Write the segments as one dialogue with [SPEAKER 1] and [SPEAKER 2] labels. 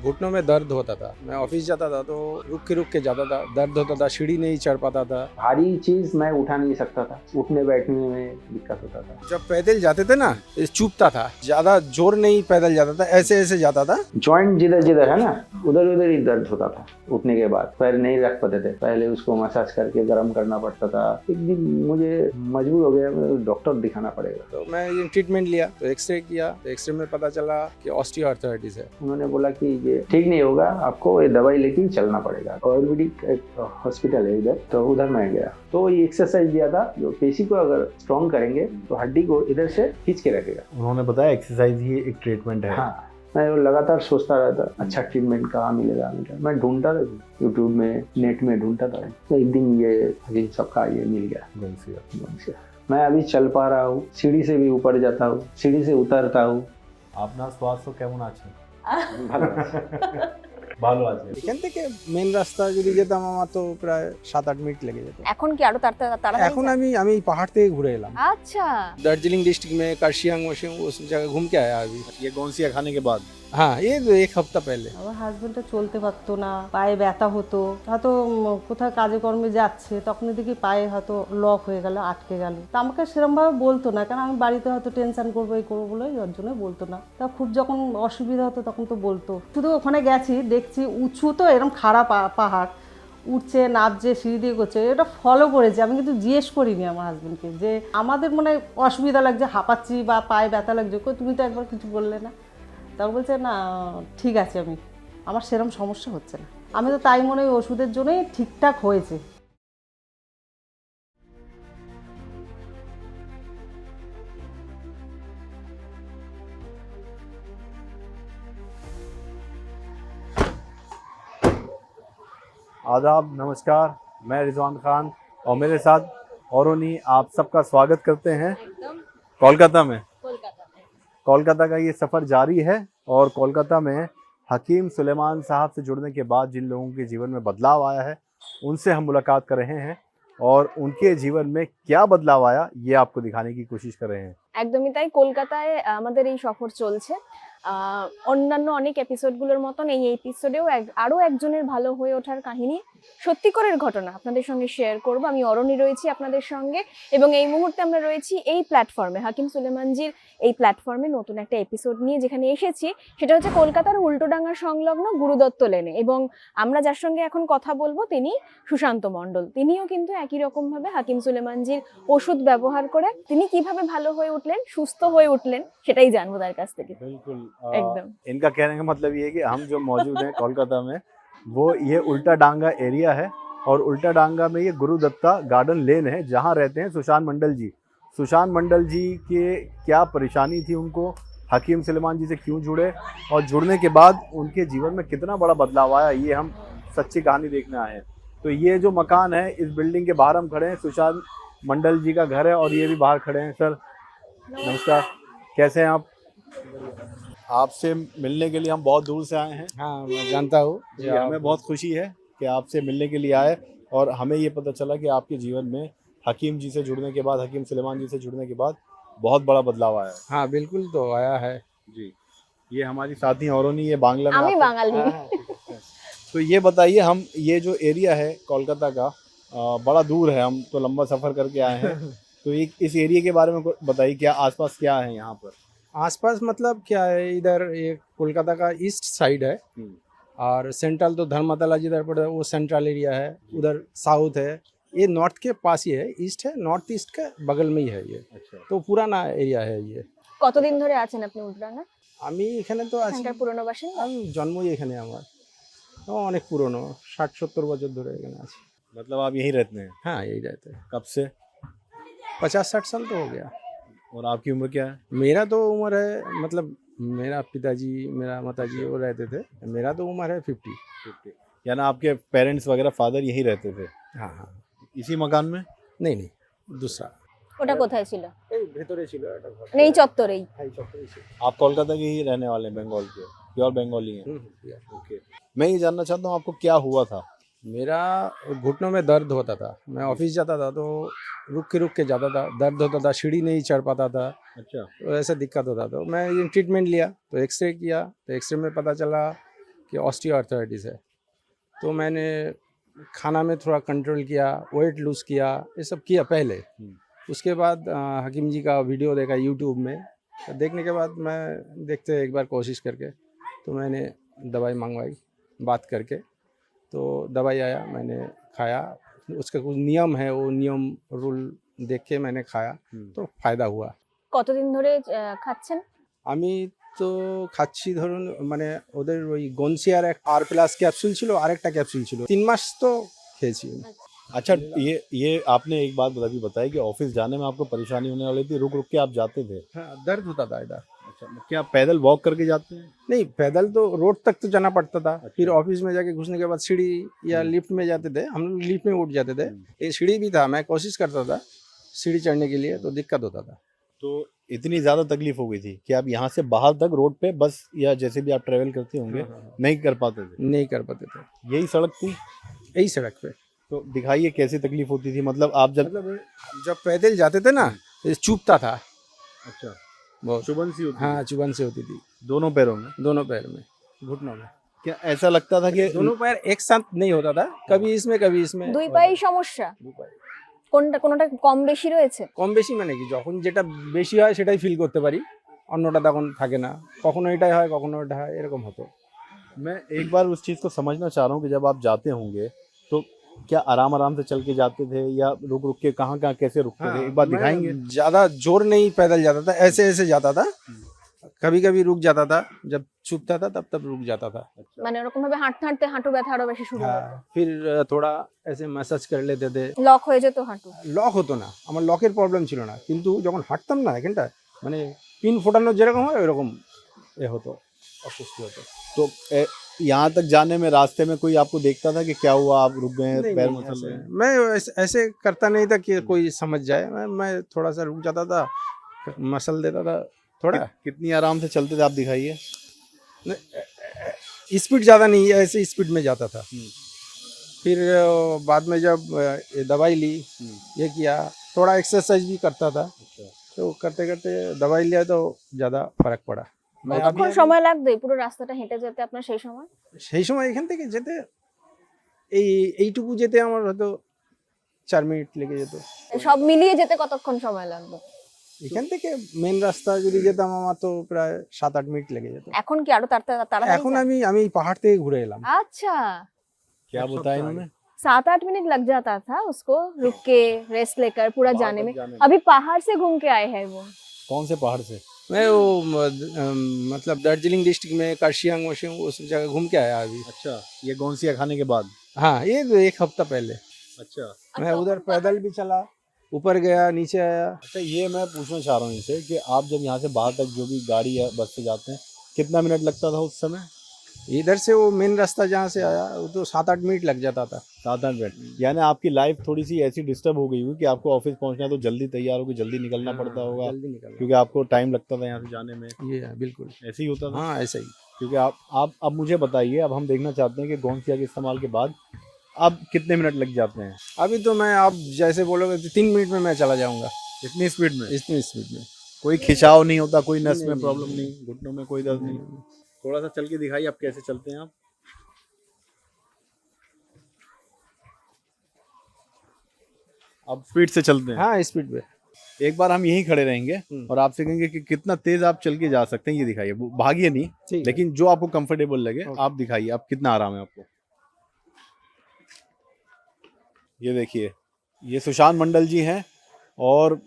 [SPEAKER 1] घुटनों में दर्द होता था। मैं ऑफिस जाता था तो रुक के जाता था, दर्द होता था, सीढ़ी नहीं चढ़ पाता था।
[SPEAKER 2] भारी चीज मैं उठा नहीं सकता था, उठने बैठने में दिक्कत होता था।
[SPEAKER 1] जब पैदल जाते थे ना चुभता था, ज्यादा जोर नहीं पैदल जाता था, ऐसे ऐसे जाता था।
[SPEAKER 2] जॉइंट जिधर जिधर है ना उधर उधर ही दर्द होता था। उठने के बाद पैर नहीं रख पाते थे, पहले उसको मसाज करके गर्म करना पड़ता था। एक दिन मुझे मजबूर हो गया, मुझे डॉक्टर दिखाना पड़ेगा।
[SPEAKER 1] तो मैं ये ट्रीटमेंट लिया, तो एक्सरे किया, तो एक्सरे में पता चला कि ऑस्टियोआर्थराइटिस है।
[SPEAKER 2] उन्होंने बोला कि ये ठीक नहीं होगा, आपको ये दवाई लेके चलना पड़ेगा। आयुर्वेदिक एक हॉस्पिटल है इधर, तो उधर मैं गया। तो ये एक्सरसाइज दिया था, जो पेशी को अगर स्ट्रॉन्ग करेंगे तो हड्डी को इधर से खींच के रखेगा।
[SPEAKER 3] उन्होंने बताया एक्सरसाइज ही एक ट्रीटमेंट है।
[SPEAKER 2] हाँ, मैं लगातार सोचता रहता अच्छा ट्रीटमेंट कहाँ मिलेगा। मैं ढूंढता था, यूट्यूब में, नेट में ढूंढता था। तो एक दिन ये सबका ये मिल गया।
[SPEAKER 3] गोंसिया।
[SPEAKER 2] मैं अभी चल पा रहा हूँ, सीढ़ी से भी ऊपर जाता हूँ, सीढ़ी से उतरता हूँ।
[SPEAKER 3] আপনার স্বাস্থ্য কেমন আছে?
[SPEAKER 2] ভালো আছে।
[SPEAKER 3] ভালো আছে।
[SPEAKER 1] এখান থেকে মেন রাস্তা যদি যেতাম আমার তো প্রায় 7-8 মিনিট লেগে যেত।
[SPEAKER 4] এখন কি আরো তাড়াতাড়ি
[SPEAKER 1] এখন
[SPEAKER 4] যায়?
[SPEAKER 1] আমি पहाड़ থেকে ঘুরে এলাম।
[SPEAKER 4] আচ্ছা,
[SPEAKER 1] दार्जिलिंग डिस्ट्रिक्ट में कार्शियांग वाशियांग उस जगह घूम के आया अभी।
[SPEAKER 3] ये गोंसिया खाने के बाद
[SPEAKER 1] हाँ, ये तो एक हफ्ता पहले।
[SPEAKER 5] আমার হাজবেন্ডটা চলতে পারতো না, পায়ে ব্যথা হতো। হয়তো কোথাও কাজে কর্মে যাচ্ছে, তখন দেখি পায়ে হয়তো লক হয়ে গেল, আটকে গেল। তা আমাকে সেরকমভাবে বলতো না, কারণ আমি বাড়িতে হয়তো টেনশন করবো, এই করবো বলে ওর জন্য বলতো না। তা খুব যখন অসুবিধা হতো তখন তো বলতো। শুধু ওখানে গেছি, দেখছি উঁচু তো এরকম খারাপ পাহাড়, উঠছে নামছে সিঁড়ি দিয়ে করছে, এটা ফলো করেছি। আমি কিন্তু জিজ্ঞেস করিনি আমার হাজবেন্ডকে যে আমাদের মনে অসুবিধা লাগছে, হাঁপাচ্ছি বা পায়ে ব্যথা লাগছে, কই তুমি তো একবার কিছু বললে না। তারপর বলছে না ঠিক আছে, আমার সেরকম সমস্যা হচ্ছে না। আমি তো তাই মনে হয় ওষুধের জন্যই ঠিকঠাক হয়েছে।
[SPEAKER 3] आदाब, नमस्कार। मैं रिजवान खान और मेरे साथ औरोनी आप सबका स्वागत करते हैं कोलकाता में। कोलकाता का ये सफ़र जारी है और कोलकाता में हकीम सुलेमान साहब से जुड़ने के बाद जिन लोगों के जीवन में बदलाव आया है उनसे हम मुलाकात कर रहे हैं और उनके जीवन में क्या बदलाव आया ये आपको दिखाने की कोशिश कर रहे हैं।
[SPEAKER 4] একদমই তাই। কলকাতায় আমাদের এই সফর চলছে। অন্যান্য অনেক এপিসোডগুলোর মতন এই এপিসোডেও আরও একজনের ভালো হয়ে ওঠার কাহিনী, সত্যিকারের ঘটনা আপনাদের সঙ্গে শেয়ার করব। আমি অরণি রয়েছি আপনাদের সঙ্গে এবং এই মুহূর্তে আমরা রয়েছি এই প্ল্যাটফর্মে, হাকিম সুলেমানজির এই প্ল্যাটফর্মে নতুন একটা এপিসোড নিয়ে। যেখানে এসেছি সেটা হচ্ছে কলকাতার উল্টোডাঙ্গা সংলগ্ন গুরুদত্ত লেনে এবং আমরা যার সঙ্গে এখন কথা বলবো তিনি সুশান্ত মণ্ডল। তিনিও কিন্তু একই রকমভাবে হাকিম সুলেমানজির ওষুধ ব্যবহার করে তিনি কিভাবে ভালো হয়ে উঠলেন, সুস্থ হয়ে উঠলেন, সেটাই জানবো তার কাছ থেকে।
[SPEAKER 3] बिल्कुल
[SPEAKER 4] एकदम।
[SPEAKER 3] इनका कहने का मतलब ये है कि हम जो मौजूद हैं कोलकाता में वो ये उल्टा डांगा एरिया है और उल्टा डांगा में ये गुरुदत्ता गार्डन लेन है जहाँ रहते हैं सुशांत मंडल जी। सुशांत मंडल जी के क्या परेशानी थी, उनको हकीम सुलेमान जी से क्यों जुड़े और जुड़ने के बाद उनके जीवन में कितना बड़ा बदलाव आया, ये हम सच्ची कहानी देखने आए हैं। तो ये जो मकान है, इस बिल्डिंग के बाहर हम खड़े हैं, सुशांत मंडल जी का घर है और ये भी बाहर खड़े हैं। सर नमस्कार, कैसे हैं आप? आपसे मिलने के लिए हम बहुत दूर से आए हैं।
[SPEAKER 1] हाँ, मैं जानता हूँ।
[SPEAKER 3] जी, हमें बहुत खुशी है कि आपसे मिलने के लिए आए और हमें ये पता चला कि आपके जीवन में हकीम जी से जुड़ने के बाद, हकीम सुलेमान जी से जुड़ने के बाद बहुत बड़ा बदलाव आया है।
[SPEAKER 1] हाँ बिल्कुल, तो आया है
[SPEAKER 3] जी, ये हमारी साथी औरोनी, ये बांग्ला में
[SPEAKER 4] আমি
[SPEAKER 3] आपको-
[SPEAKER 4] বাঙালি।
[SPEAKER 3] तो ये बताइए, हम ये जो एरिया है कोलकाता का बड़ा दूर है, हम तो लंबा सफ़र करके आए हैं तो इस एरिया के बारे में बताइए, क्या आसपास क्या है यहाँ पर?
[SPEAKER 1] आसपास मतलब क्या है, इधर ये कोलकाता का ईस्ट साइड है और सेंट्रल तो धर्मतला जिधर पड़ता है वो सेंट्रल एरिया है, उधर साउथ है, ये नॉर्थ के पास ही है, ईस्ट है, नॉर्थ ईस्ट के बगल में ही है ये।
[SPEAKER 3] अच्छा,
[SPEAKER 1] तो पुराना एरिया है ये।
[SPEAKER 4] কতদিন ধরে আছেন আপনি উল্টোডাঙ্গা?
[SPEAKER 1] আমি এখানে তো আছি,
[SPEAKER 4] এখানকার পুরনো বাসিন্দা?
[SPEAKER 1] আমি জন্মই এখানে আমার। অনেক পুরনো, 60-70 বছর ধরে এখানে আছি।
[SPEAKER 3] मतलब आप यहीं रहते हैं?
[SPEAKER 1] हाँ, यही रहते हैं।
[SPEAKER 3] कब से?
[SPEAKER 1] 50-60 साल तो हो गया।
[SPEAKER 3] और आपकी उम्र क्या है?
[SPEAKER 1] मेरा तो उम्र है, मतलब मेरा पिताजी मेरा माताजी वो रहते थे, मेरा तो उम्र है 50।
[SPEAKER 3] 50। यानी आपके पेरेंट्स वगैरह फादर यहीं रहते थे
[SPEAKER 1] हाँ हाँ,
[SPEAKER 3] इसी मकान में?
[SPEAKER 1] नहीं दूसरा
[SPEAKER 4] ওটা কোথায় ছিল?
[SPEAKER 1] এই ভেতরে ছিল একটা ঘর।
[SPEAKER 4] মানে এই চত্বরেই?
[SPEAKER 1] এই চত্বরেই ছিল।
[SPEAKER 3] आप कोलकाता के ही रहने वाले हैं, बंगाल के, प्योर बंगाली हैं? ओके। मैं ये जानना चाहता हूँ आपको क्या हुआ था?
[SPEAKER 1] मेरा घुटनों में दर्द होता था। मैं ऑफिस जाता था तो रुक के जाता था, दर्द होता था, सीढ़ी नहीं चढ़ पाता था,
[SPEAKER 3] अच्छा,
[SPEAKER 1] तो ऐसा दिक्कत होता था। मैं ये ट्रीटमेंट लिया, तो एक्सरे किया, तो एक्सरे में पता चला कि ऑस्टियोआर्थराइटिस है। तो मैंने खाना में थोड़ा कंट्रोल किया, वेट लूज़ किया, ये सब किया पहले। उसके बाद हकीम जी का वीडियो देखा यूट्यूब में, तो देखने के बाद मैं देखते एक बार कोशिश करके, तो मैंने दवाई मंगवाई बात करके, तो दवाई आया, मैंने खाया। उसका कुछ नियम है, वो नियम रूल देख के मैंने खाया, তো ফায়দা हुआ।
[SPEAKER 4] কতদিন ধরে খাচ্ছেন?
[SPEAKER 1] আমি তো খাচ্ছি ধরুন মানে ওদের ওই গনসিয়ার এক আর প্লাস ক্যাপসুল ছিল, আরেকটা ক্যাপসুল ছিল, 3 মাস তো খেয়েছি আমি।
[SPEAKER 3] अच्छा, ये आपने एक बात अभी बताई कि ऑफिस जाने में आपको परेशानी होने वाली थी, रुक रुक के आप जाते थे।
[SPEAKER 1] हाँ, दर्द होता था इधर।
[SPEAKER 3] अच्छा, क्या पैदल वॉक करके जाते हैं?
[SPEAKER 1] नहीं, पैदल तो रोड तक तो जाना पड़ता था, फिर ऑफिस में जाके घुसने के बाद सीढ़ी या लिफ्ट में जाते थे, हम लोग लिफ्ट में उठ जाते थे। ये सीढ़ी भी था, मैं कोशिश करता था सीढ़ी चढ़ने के लिए, तो दिक्कत होता था।
[SPEAKER 3] तो इतनी ज़्यादा तकलीफ हो गई थी कि आप यहाँ से बाहर तक रोड पे बस या जैसे भी आप ट्रेवल करते होंगे नहीं कर पाते थे?
[SPEAKER 1] नहीं कर पाते थे,
[SPEAKER 3] यही सड़क थी?
[SPEAKER 1] यही सड़क पे।
[SPEAKER 3] तो दिखाइए कैसी तकलीफ होती थी, मतलब आप जब
[SPEAKER 1] मतलब जब पैदल जाते थे ना, ये चुभता था
[SPEAKER 3] अच्छा
[SPEAKER 1] बहुत।
[SPEAKER 3] चुभन सी होती
[SPEAKER 1] हाँ, चुभन से होती थी
[SPEAKER 3] दोनों पैरों में?
[SPEAKER 1] दोनों पैर में, घुटनों में।
[SPEAKER 3] क्या ऐसा लगता था कि
[SPEAKER 1] दोनों पैर एक साथ नहीं होता था, कभी इसमें कभी इसमें।
[SPEAKER 4] দুই পায়েই সমস্যা?
[SPEAKER 1] দু পায়ে।
[SPEAKER 4] কোনটা কম বেশি রয়েছে?
[SPEAKER 1] কম বেশি মানে কি, যখন যেটা বেশি হয় সেটাই ফিল করতে পারি, অন্যটা তখন থাকে না, কখনো এটাই হয় কখনো ওটা হয়, এরকম হতো।
[SPEAKER 3] मैं एक बार उस चीज़ को समझना चाह रहा हूँ कि जब आप जाते होंगे तो क्या आराम आराम से चल के जाते थे या रुक रुक के कहाँ कहाँ कैसे रुकते थे, एक बार
[SPEAKER 1] मैं
[SPEAKER 3] दिखाएंगे?
[SPEAKER 1] ज्यादा जोर नहीं पैदल जाता था, ऐसे ऐसे जाता था, कभी कभी रुक जाता था, जब चुभता था तब तब रुक जाता था।
[SPEAKER 4] মানে এরকম ভাবে হাঁটতে হাঁটতে হাঁটু ব্যথা আরো বেশি শুরু হতো?
[SPEAKER 1] हाँ, फिर थोड़ा ऐसे ম্যাসাজ করে लेते थे।
[SPEAKER 4] লক হয়ে যেত হাঁটু?
[SPEAKER 1] লক হতো না, আমার লকের প্রবলেম ছিল না, কিন্তু যখন হাঁটতাম না এখানটা মানে পিন ফোটানো যেরকম হয় ওইরকম এ হতো, অস্বস্তি হতো।
[SPEAKER 3] तो यहाँ तक जाने में रास्ते में कोई आपको देखता था कि क्या हुआ, आप रुक गए,
[SPEAKER 1] नहीं,
[SPEAKER 3] पैर
[SPEAKER 1] नहीं,
[SPEAKER 3] मसल
[SPEAKER 1] ऐसे-
[SPEAKER 3] रहे हैं?
[SPEAKER 1] मैं ऐसे करता नहीं था कि कोई समझ जाए, मैं थोड़ा सा रुक जाता था, मसल देता था थोड़ा।
[SPEAKER 3] कितनी आराम से चलते थे आप दिखाइए?
[SPEAKER 1] स्पीड ज़्यादा नहीं है, ऐसे स्पीड में जाता था। फिर बाद में जब ये दवाई ली, ये किया, थोड़ा एक्सरसाइज भी करता था, तो करते करते दवाई लिया तो ज़्यादा फर्क पड़ा। मैं
[SPEAKER 4] কতক্ষণ সময় লাগবে পুরো রাস্তাটা হেঁটে যেতে আপনার সেই সময়?
[SPEAKER 1] সেই সময় এখান থেকে যেতে এইটুকু যেতে আমার হয়তো 4 মিনিট লেগে যেত।
[SPEAKER 4] সব মিলিয়ে যেতে কতক্ষণ সময় লাগবে?
[SPEAKER 1] এখান থেকে মেন রাস্তা যদি যেতাম আমার তো প্রায় 7-8 মিনিট লেগে যেত।
[SPEAKER 4] এখন কি আরো তাড়াতাড়ি?
[SPEAKER 1] এখন আমি পাহাড় থেকে ঘুরে এলাম।
[SPEAKER 4] अच्छा,
[SPEAKER 3] क्या बताया इन्होंने?
[SPEAKER 4] 7-8 मिनट लग जाता था उसको रुक के रेस्ट लेकर पूरा जाने में। अभी पहाड़ से घूम के आए हैं वो।
[SPEAKER 3] कौन से पहाड़ से?
[SPEAKER 1] मैं वो मतलब दार्जिलिंग डिस्ट्रिक्ट में कार्शियांग वशियांग उस जगह घूम के आया अभी।
[SPEAKER 3] अच्छा, ये गौंसिया खाने के बाद?
[SPEAKER 1] हाँ, ये 1 हफ्ता पहले
[SPEAKER 3] अच्छा
[SPEAKER 1] मैं उधर पैदल भी चला, ऊपर गया, नीचे आया।
[SPEAKER 3] अच्छा, ये मैं पूछना चाह रहा हूँ इनसे कि आप जब यहाँ से बाहर तक जो भी गाड़ी या बस से जाते हैं कितना मिनट लगता था उस समय?
[SPEAKER 1] इधर से वो मेन रास्ता जहाँ से आया वो तो 7-8 मिनट लग जाता था।
[SPEAKER 3] 7-8 मिनट? यानी आपकी लाइफ थोड़ी सी ऐसी डिस्टर्ब हो गई हुई कि आपको ऑफिस पहुँचना है तो जल्दी तैयार होकर जल्दी निकलना पड़ता होगा,
[SPEAKER 1] जल्दी निकल
[SPEAKER 3] क्योंकि आपको टाइम लगता था यहाँ से जाने में।
[SPEAKER 1] ये है, बिल्कुल।
[SPEAKER 3] ऐसे ही होता था?
[SPEAKER 1] हाँ, ऐसा ही।
[SPEAKER 3] क्योंकि आप अब मुझे बताइए, अब हम देखना चाहते हैं कि गौंसिया के इस्तेमाल के बाद अब कितने मिनट लग जाते हैं?
[SPEAKER 1] अभी तो मैं आप जैसे बोलोगे तो 3 मिनट में मैं चला जाऊंगा,
[SPEAKER 3] इतनी स्पीड में?
[SPEAKER 1] इतनी स्पीड में।
[SPEAKER 3] कोई खिंचाव नहीं होता, कोई नस में
[SPEAKER 1] नहीं,
[SPEAKER 3] प्रॉब्लम
[SPEAKER 1] नहीं,
[SPEAKER 3] नहीं, घुटनों में कोई दर्द नहीं? थोड़ा सा चल के दिखाइए आप कैसे चलते हैं आप। अब स्पीड से चलते हैं?
[SPEAKER 1] हाँ, स्पीड पे।
[SPEAKER 3] एक बार हम यहीं खड़े रहेंगे और आपसे कहेंगे कि कितना तेज आप चल के जा सकते हैं, ये दिखाइए। वो भागिए नहीं,
[SPEAKER 1] ठीक है।
[SPEAKER 3] लेकिन जो आपको कंफर्टेबल लगे आप दिखाइए, आप कितना आराम है आपको। ये देखिए, ये सुशांत मंडल जी हैं और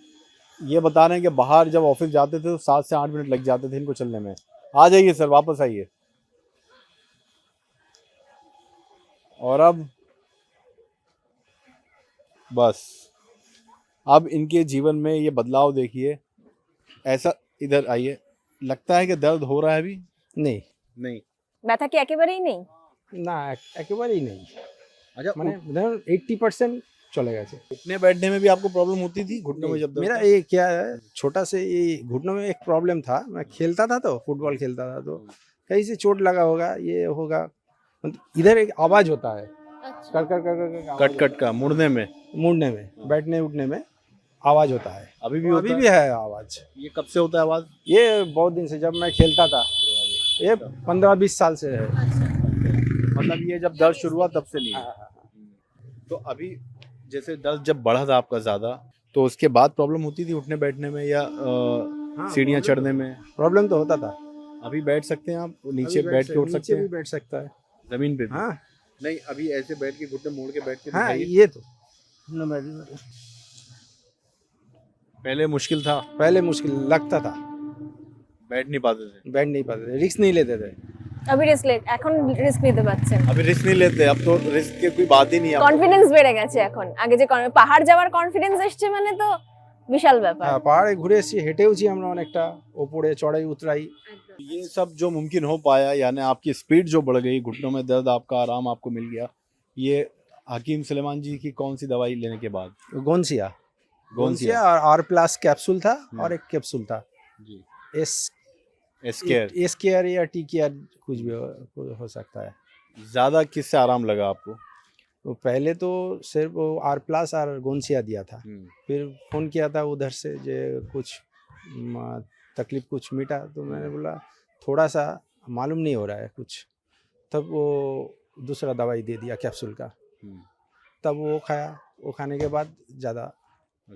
[SPEAKER 3] ये बता रहे हैं कि बाहर जब ऑफिस जाते थे तो 7 से 8 मिनट लग जाते थे इनको चलने में। आ जाइए सर, वापस आइए। और अब बस, अब इनके जीवन में ये बदलाव देखिए। ऐसा, इधर आइए, लगता है कि दर्द हो रहा है अभी?
[SPEAKER 1] नहीं,
[SPEAKER 3] नहीं।
[SPEAKER 4] ব্যথা কি একেবারেই নেই?
[SPEAKER 1] না একেবারেই নেই,
[SPEAKER 3] अच्छा,
[SPEAKER 1] মানে ধরুন 80% চলে গেছে।
[SPEAKER 3] उठने बैठने में भी आपको प्रॉब्लम होती थी घुटनों में जब दर्द
[SPEAKER 1] मेरा
[SPEAKER 3] था?
[SPEAKER 1] ये क्या है, छोटा से ये घुटनों में एक प्रॉब्लम था। मैं खेलता था तो फुटबॉल खेलता था तो कहीं से चोट लगा होगा, ये होगा, मतलब इधर एक आवाज होता है कर कर कर कर आवाज
[SPEAKER 3] कट कट का मुड़ने में?
[SPEAKER 1] मुड़ने में, बैठने उठने में आवाज होता है।
[SPEAKER 3] अभी भी
[SPEAKER 1] तो
[SPEAKER 3] होता
[SPEAKER 1] अभी
[SPEAKER 3] है?
[SPEAKER 1] भी है आवाज।
[SPEAKER 3] ये कब से होता है आवाज?
[SPEAKER 1] ये बहुत दिन से, जब मैं खेलता था, ये 15-20 साल से है।
[SPEAKER 3] मतलब ये जब दर्द शुरू हुआ तब से नहीं है। तो अभी जैसे दर्द जब बढ़ा था आपका ज्यादा, तो उसके बाद प्रॉब्लम होती थी उठने बैठने में या सीढ़ियाँ चढ़ने में?
[SPEAKER 1] प्रॉब्लम तो होता था।
[SPEAKER 3] अभी बैठ सकते हैं आप, नीचे
[SPEAKER 1] अभी
[SPEAKER 3] बैठ के उठ सकते
[SPEAKER 1] नीचे भी
[SPEAKER 3] हैं
[SPEAKER 1] बैठ सकता है।
[SPEAKER 3] जमीन पे भी?
[SPEAKER 1] हाँ
[SPEAKER 3] नहीं, अभी ऐसे बैठ के घुटने मोड़ के बैठ के
[SPEAKER 1] हाँ,
[SPEAKER 3] दिखाइए।
[SPEAKER 1] ये तो
[SPEAKER 3] पहले मुश्किल था,
[SPEAKER 1] पहले मुश्किल लगता था,
[SPEAKER 3] बैठ नहीं पाते थे।
[SPEAKER 1] बैठ नहीं पाते थे, रिस्क नहीं लेते थे।
[SPEAKER 4] अभी এখন রিস্ক নিতে পারছেন,
[SPEAKER 3] अभी रिस्क नहीं लेते, अब तो रिस्क की कोई बात ही नहीं है।
[SPEAKER 4] কনফিডেন্স বেড়ে গেছে এখন। আগে যে পাহাড় যাওয়ার কনফিডেন্স এসছে মানে তো বিশাল ব্যাপার।
[SPEAKER 1] হ্যাঁ, পাহাড়ে ঘুরে এসেছি, হেঁটেওছি আমরা অনেকটা, ওপরে চড়াই উতরাই।
[SPEAKER 3] ये सब जो मुमकिन हो पाया, यानी आपकी स्पीड जो बढ़ गई, घुटनों में दर्द आपका आराम आपको मिल गया, ये हकीम सुलेमान जी की कौन सी दवाई लेने के बाद?
[SPEAKER 1] गोंसिया
[SPEAKER 3] गोंसिया
[SPEAKER 1] और आर प्लस कैप्सूल था और एक कैप्सूल था
[SPEAKER 3] जी,
[SPEAKER 1] एस
[SPEAKER 3] एस्केयर।
[SPEAKER 1] एस केयर या टी केयर, कुछ भी हो सकता है।
[SPEAKER 3] ज्यादा किससे आराम लगा आपको?
[SPEAKER 1] तो पहले तो सिर्फ वो आर प्लस और गोंसिया दिया था, फिर फ़ोन किया था उधर से जे कुछ तकलीफ कुछ मिटा, तो मैंने बोला थोड़ा सा मालूम नहीं हो रहा है कुछ, तब वो दूसरा दवाई दे दिया कैप्सूल का, तब वो खाया, वो खाने के बाद ज़्यादा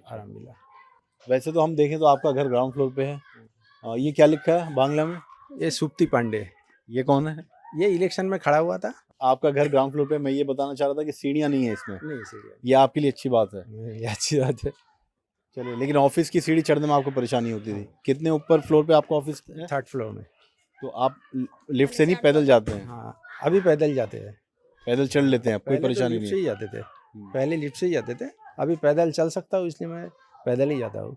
[SPEAKER 1] आराम मिला।
[SPEAKER 3] वैसे तो हम देखें तो आपका घर ग्राउंड फ्लोर पे है। ये क्या लिखा है बांग्ला में?
[SPEAKER 1] ये सुप्ति पांडे,
[SPEAKER 3] ये कौन है?
[SPEAKER 1] ये इलेक्शन में खड़ा हुआ था।
[SPEAKER 3] आपका घर ग्राउंड फ्लोर पे। मैं ये बताना चाह रहा था कि सीढ़ियाँ नहीं है इसमें,
[SPEAKER 1] नहीं सीढ़ियाँ,
[SPEAKER 3] ये आपके लिए अच्छी बात है।
[SPEAKER 1] ये अच्छी बात है।
[SPEAKER 3] चलिए, लेकिन ऑफिस की सीढ़ी चढ़ने में आपको परेशानी होती थी। कितने ऊपर फ्लोर पे आपका ऑफिस है?
[SPEAKER 1] 3rd फ्लोर में।
[SPEAKER 3] तो आप लिफ्ट से नहीं पैदल जाते हैं?
[SPEAKER 1] हाँ, अभी पैदल जाते हैं।
[SPEAKER 3] पैदल चढ़ लेते हैं आप, कोई
[SPEAKER 1] पहले तो
[SPEAKER 3] परेशानी
[SPEAKER 1] लिफ्ट
[SPEAKER 3] नहीं
[SPEAKER 1] से
[SPEAKER 3] है?
[SPEAKER 1] ही जाते थे, पहले लिफ्ट से ही जाते थे, अभी पैदल चल सकता हूँ इसलिए मैं पैदल ही जाता हूँ।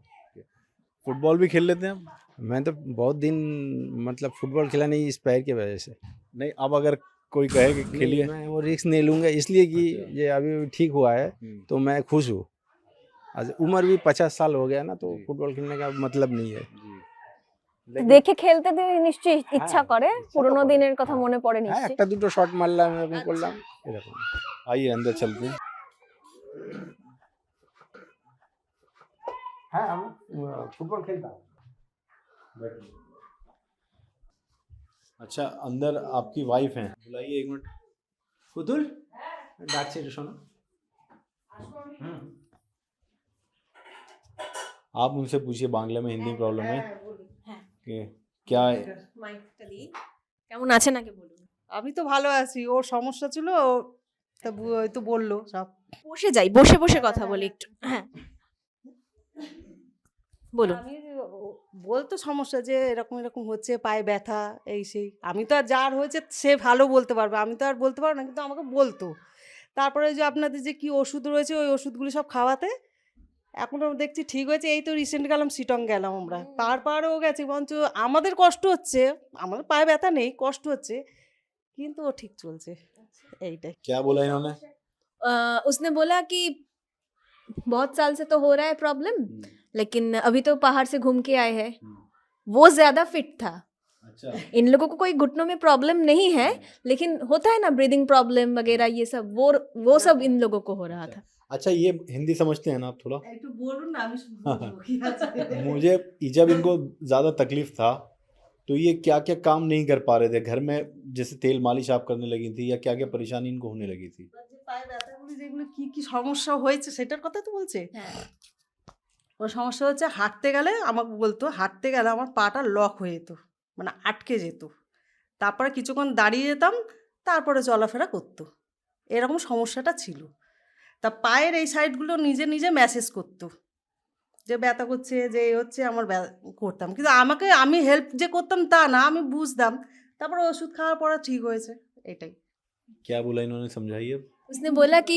[SPEAKER 3] फुटबॉल भी खेल लेते हैं आप?
[SPEAKER 1] मैं तो बहुत दिन मतलब फुटबॉल खेला नहीं इस पैर की वजह से।
[SPEAKER 3] नहीं, अब अगर कोई कहे कि खेलिए?
[SPEAKER 1] मैं वो रिस्क नहीं लूँगा, इसलिए कि ये अभी ठीक हुआ है तो मैं खुश हूँ। आज उम्र भी 50 साल हो गया ना, तो फुटबॉल खेलने का मतलब नहीं है।
[SPEAKER 4] দেখে খেলতে দিয়ে নিশ্চয়ই ইচ্ছা করে, পুরোনো দিনের কথা মনে পড়ে
[SPEAKER 1] হ্যাঁ,
[SPEAKER 4] নিশ্চয়ই।
[SPEAKER 1] একটা দুটো শট মারলাম, এরকম করলাম, এরকম।
[SPEAKER 3] आइए अंदर चलते हैं।
[SPEAKER 1] হ্যাঁ, আমি ফুটবল খেলতাম।
[SPEAKER 3] अच्छा, अंदर आपकी वाइफ हैं, बुलाइए 1 मिनट।
[SPEAKER 1] পুতুল ডাকছে, একটু শোনো।
[SPEAKER 3] आप उनसे पूछिए बांग्ला में, हिंदी प्रॉब्लम है कि क्या
[SPEAKER 4] কেমন আছেন আগে বলুন।
[SPEAKER 5] আমি তো ভালো আছি, ওর সমস্যা ছিল, তা ওই তো বললো সব।
[SPEAKER 4] বসে যাই, বসে বসে কথা বলি একটু। হ্যাঁ বলুন।
[SPEAKER 5] আমি বলতো সমস্যা যে এরকম এরকম হচ্ছে, পায়ে ব্যথা, এই সেই। আমি তো আর যার হয়েছে সে ভালো বলতে পারবে, আমি তো আর বলতে পারবো না, কিন্তু আমাকে বলতো। তারপরে যে আপনাদের যে কি ওষুধ রয়েছে, ওই ওষুধগুলি সব খাওয়াতে এখনও দেখছি ঠিক হয়েছে। এই তো রিসেন্ট গেলাম, শিটং গেলাম আমরা, পাহাড়ও গেছি, বরঞ্চ আমাদের কষ্ট হচ্ছে, আমাদের পায়ে ব্যথা নেই, কষ্ট হচ্ছে, কিন্তু ও ঠিক চলছে, এইটাই।
[SPEAKER 3] क्या बोला इन्होंने?
[SPEAKER 4] उसने बोला कि बहुत साल से तो हो रहा है प्रॉब्लम, लेकिन अभी तो पहाड़ से घूम के आए हैं, वो ज्यादा फिट था।
[SPEAKER 3] अच्छा,
[SPEAKER 4] इन लोगों को कोई घुटनों में प्रॉब्लम नहीं है, लेकिन होता है ना ब्रीदिंग प्रॉब्लम वगैरह, ये सब वो सब इन लोगों को हो रहा था।
[SPEAKER 3] अच्छा, ये हिंदी समझते हैं ना आप थोड़ा?
[SPEAKER 5] একটু বলুন না, আমি শুনবো কি আছে।
[SPEAKER 3] मुझे जब इनको ज़्यादा तकलीफ था तो ये क्या क्या काम नहीं कर पा रहे थे घर में, जैसे तेल मालिश आप करने लगी थी, या क्या क्या परेशानी इनको होने लगी थी?
[SPEAKER 5] যে পায়ে ব্যথাগুলি যেগুলো কি কি সমস্যা হয়েছে সেটার কথা তো বলছে। ওর সমস্যা হচ্ছে হাঁটতে গেলে, আমাকে বলতো হাঁটতে গেলে আমার পাটা লক হয়ে যেত, মানে আটকে যেত, তারপরে কিছুক্ষণ দাঁড়িয়ে যেতাম, তারপরে চলাফেরা করতো, এরকম সমস্যাটা ছিল। তা পায়ের এই সাইডগুলো নিজে নিজে ম্যাসেজ করতো, যে ব্যথা করছে, যে এই হচ্ছে, আমার করতাম, কিন্তু আমি হেল্প যে করতাম তা না, আমি বুঝতাম, তারপরে ওষুধ খাওয়ার পরে ঠিক হয়েছে, এটাই।
[SPEAKER 3] क्या बोला इन्होंने, समझाइए।
[SPEAKER 4] उसने बोला कि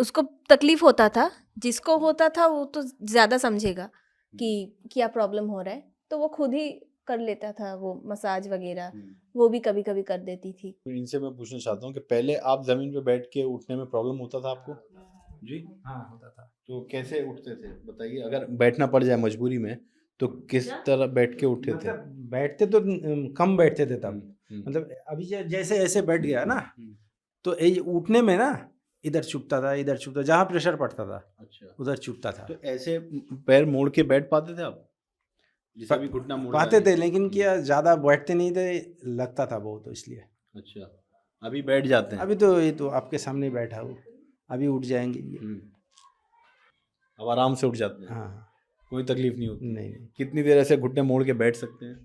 [SPEAKER 4] उसको तकलीफ होता था, जिसको होता था वो तो ज्यादा समझेगा कि क्या प्रॉब्लम हो रहा है, तो वो खुद ही कर लेता था, वो मसाज वगैरह वो भी कभी कभी कर देती थी।
[SPEAKER 3] इनसे मैं पूछना चाहता हूँ कि पहले आप जमीन पे बैठ के उठने में प्रॉब्लम होता था आपको? जी
[SPEAKER 1] हाँ, होता था।
[SPEAKER 3] तो कैसे उठते थे बताइए, अगर बैठना पड़ जाए मजबूरी में तो किस तरह बैठ के उठते थे?
[SPEAKER 1] मतलब बैठते तो कम बैठते थे तब, मतलब अभी जैसे ऐसे बैठ गया ना, तो ये उठने में ना इधर चुभता था, इधर चुभता, जहाँ प्रेशर पड़ता था
[SPEAKER 3] अच्छा,
[SPEAKER 1] उधर चुभता था।
[SPEAKER 3] तो ऐसे पैर मोड़ के बैठ पाते थे आप? जैसे अभी घुटना मोड़
[SPEAKER 1] पाते थे, लेकिन क्या ज़्यादा बैठते नहीं थे, लगता था बहुत, तो इसलिए।
[SPEAKER 3] अच्छा, अभी बैठ जाते हैं?
[SPEAKER 1] अभी तो ये तो आपके सामने ही बैठा हूँ, अभी उठ जाएंगे ये।
[SPEAKER 3] अब आराम से उठ जाते हैं?
[SPEAKER 1] हाँ,
[SPEAKER 3] कोई तकलीफ नहीं होती?
[SPEAKER 1] नहीं नहीं,
[SPEAKER 3] कितनी देर ऐसे घुटने मोड़ के बैठ सकते हैं?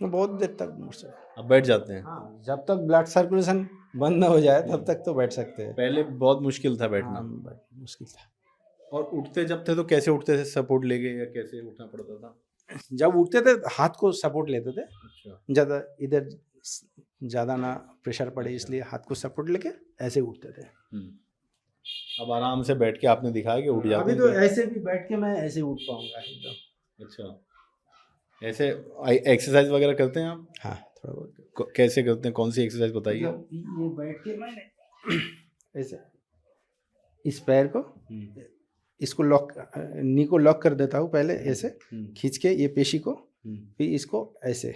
[SPEAKER 1] तो बहुत देर तक उठ सकते
[SPEAKER 3] अब बैठ जाते हैं?
[SPEAKER 1] हैं। हाँ, जब तक ब्लड सर्कुलेशन बंद ना हो जाए तब तक तो बैठ सकते हैं।
[SPEAKER 3] पहले बहुत मुश्किल था बैठना।
[SPEAKER 1] हाँ, मुश्किल था।
[SPEAKER 3] और उठते जब थे तो कैसे उठते थे, सपोर्ट लेके या कैसे उठना पड़ता था?
[SPEAKER 1] जब उठते थे हाथ को सपोर्ट लेते थे,
[SPEAKER 3] अच्छा।
[SPEAKER 1] ज़्यादा इधर ज़्यादा ना प्रेशर पड़े इसलिए हाथ को सपोर्ट लेके ऐसे उठते थे।
[SPEAKER 3] अब आराम से बैठ के आपने दिखाया कि उठ जाते
[SPEAKER 1] अभी
[SPEAKER 3] हैं
[SPEAKER 1] तो ऐसे भी बैठ के मैं ऐसे उठ पाऊंगा एकदम।
[SPEAKER 3] अच्छा, ऐसे एक्सरसाइज वगैरह करते हैं आप?
[SPEAKER 1] हाँ, थोड़ा बहुत।
[SPEAKER 3] कैसे करते हैं, कौन सी एक्सरसाइज बताइए?
[SPEAKER 1] मतलब ये बैठ के मैंने ऐसे इस पैर को इसको लॉक, नी को लॉक कर देता हूँ पहले ऐसे खींच के ये पेशी को, फिर इसको ऐसे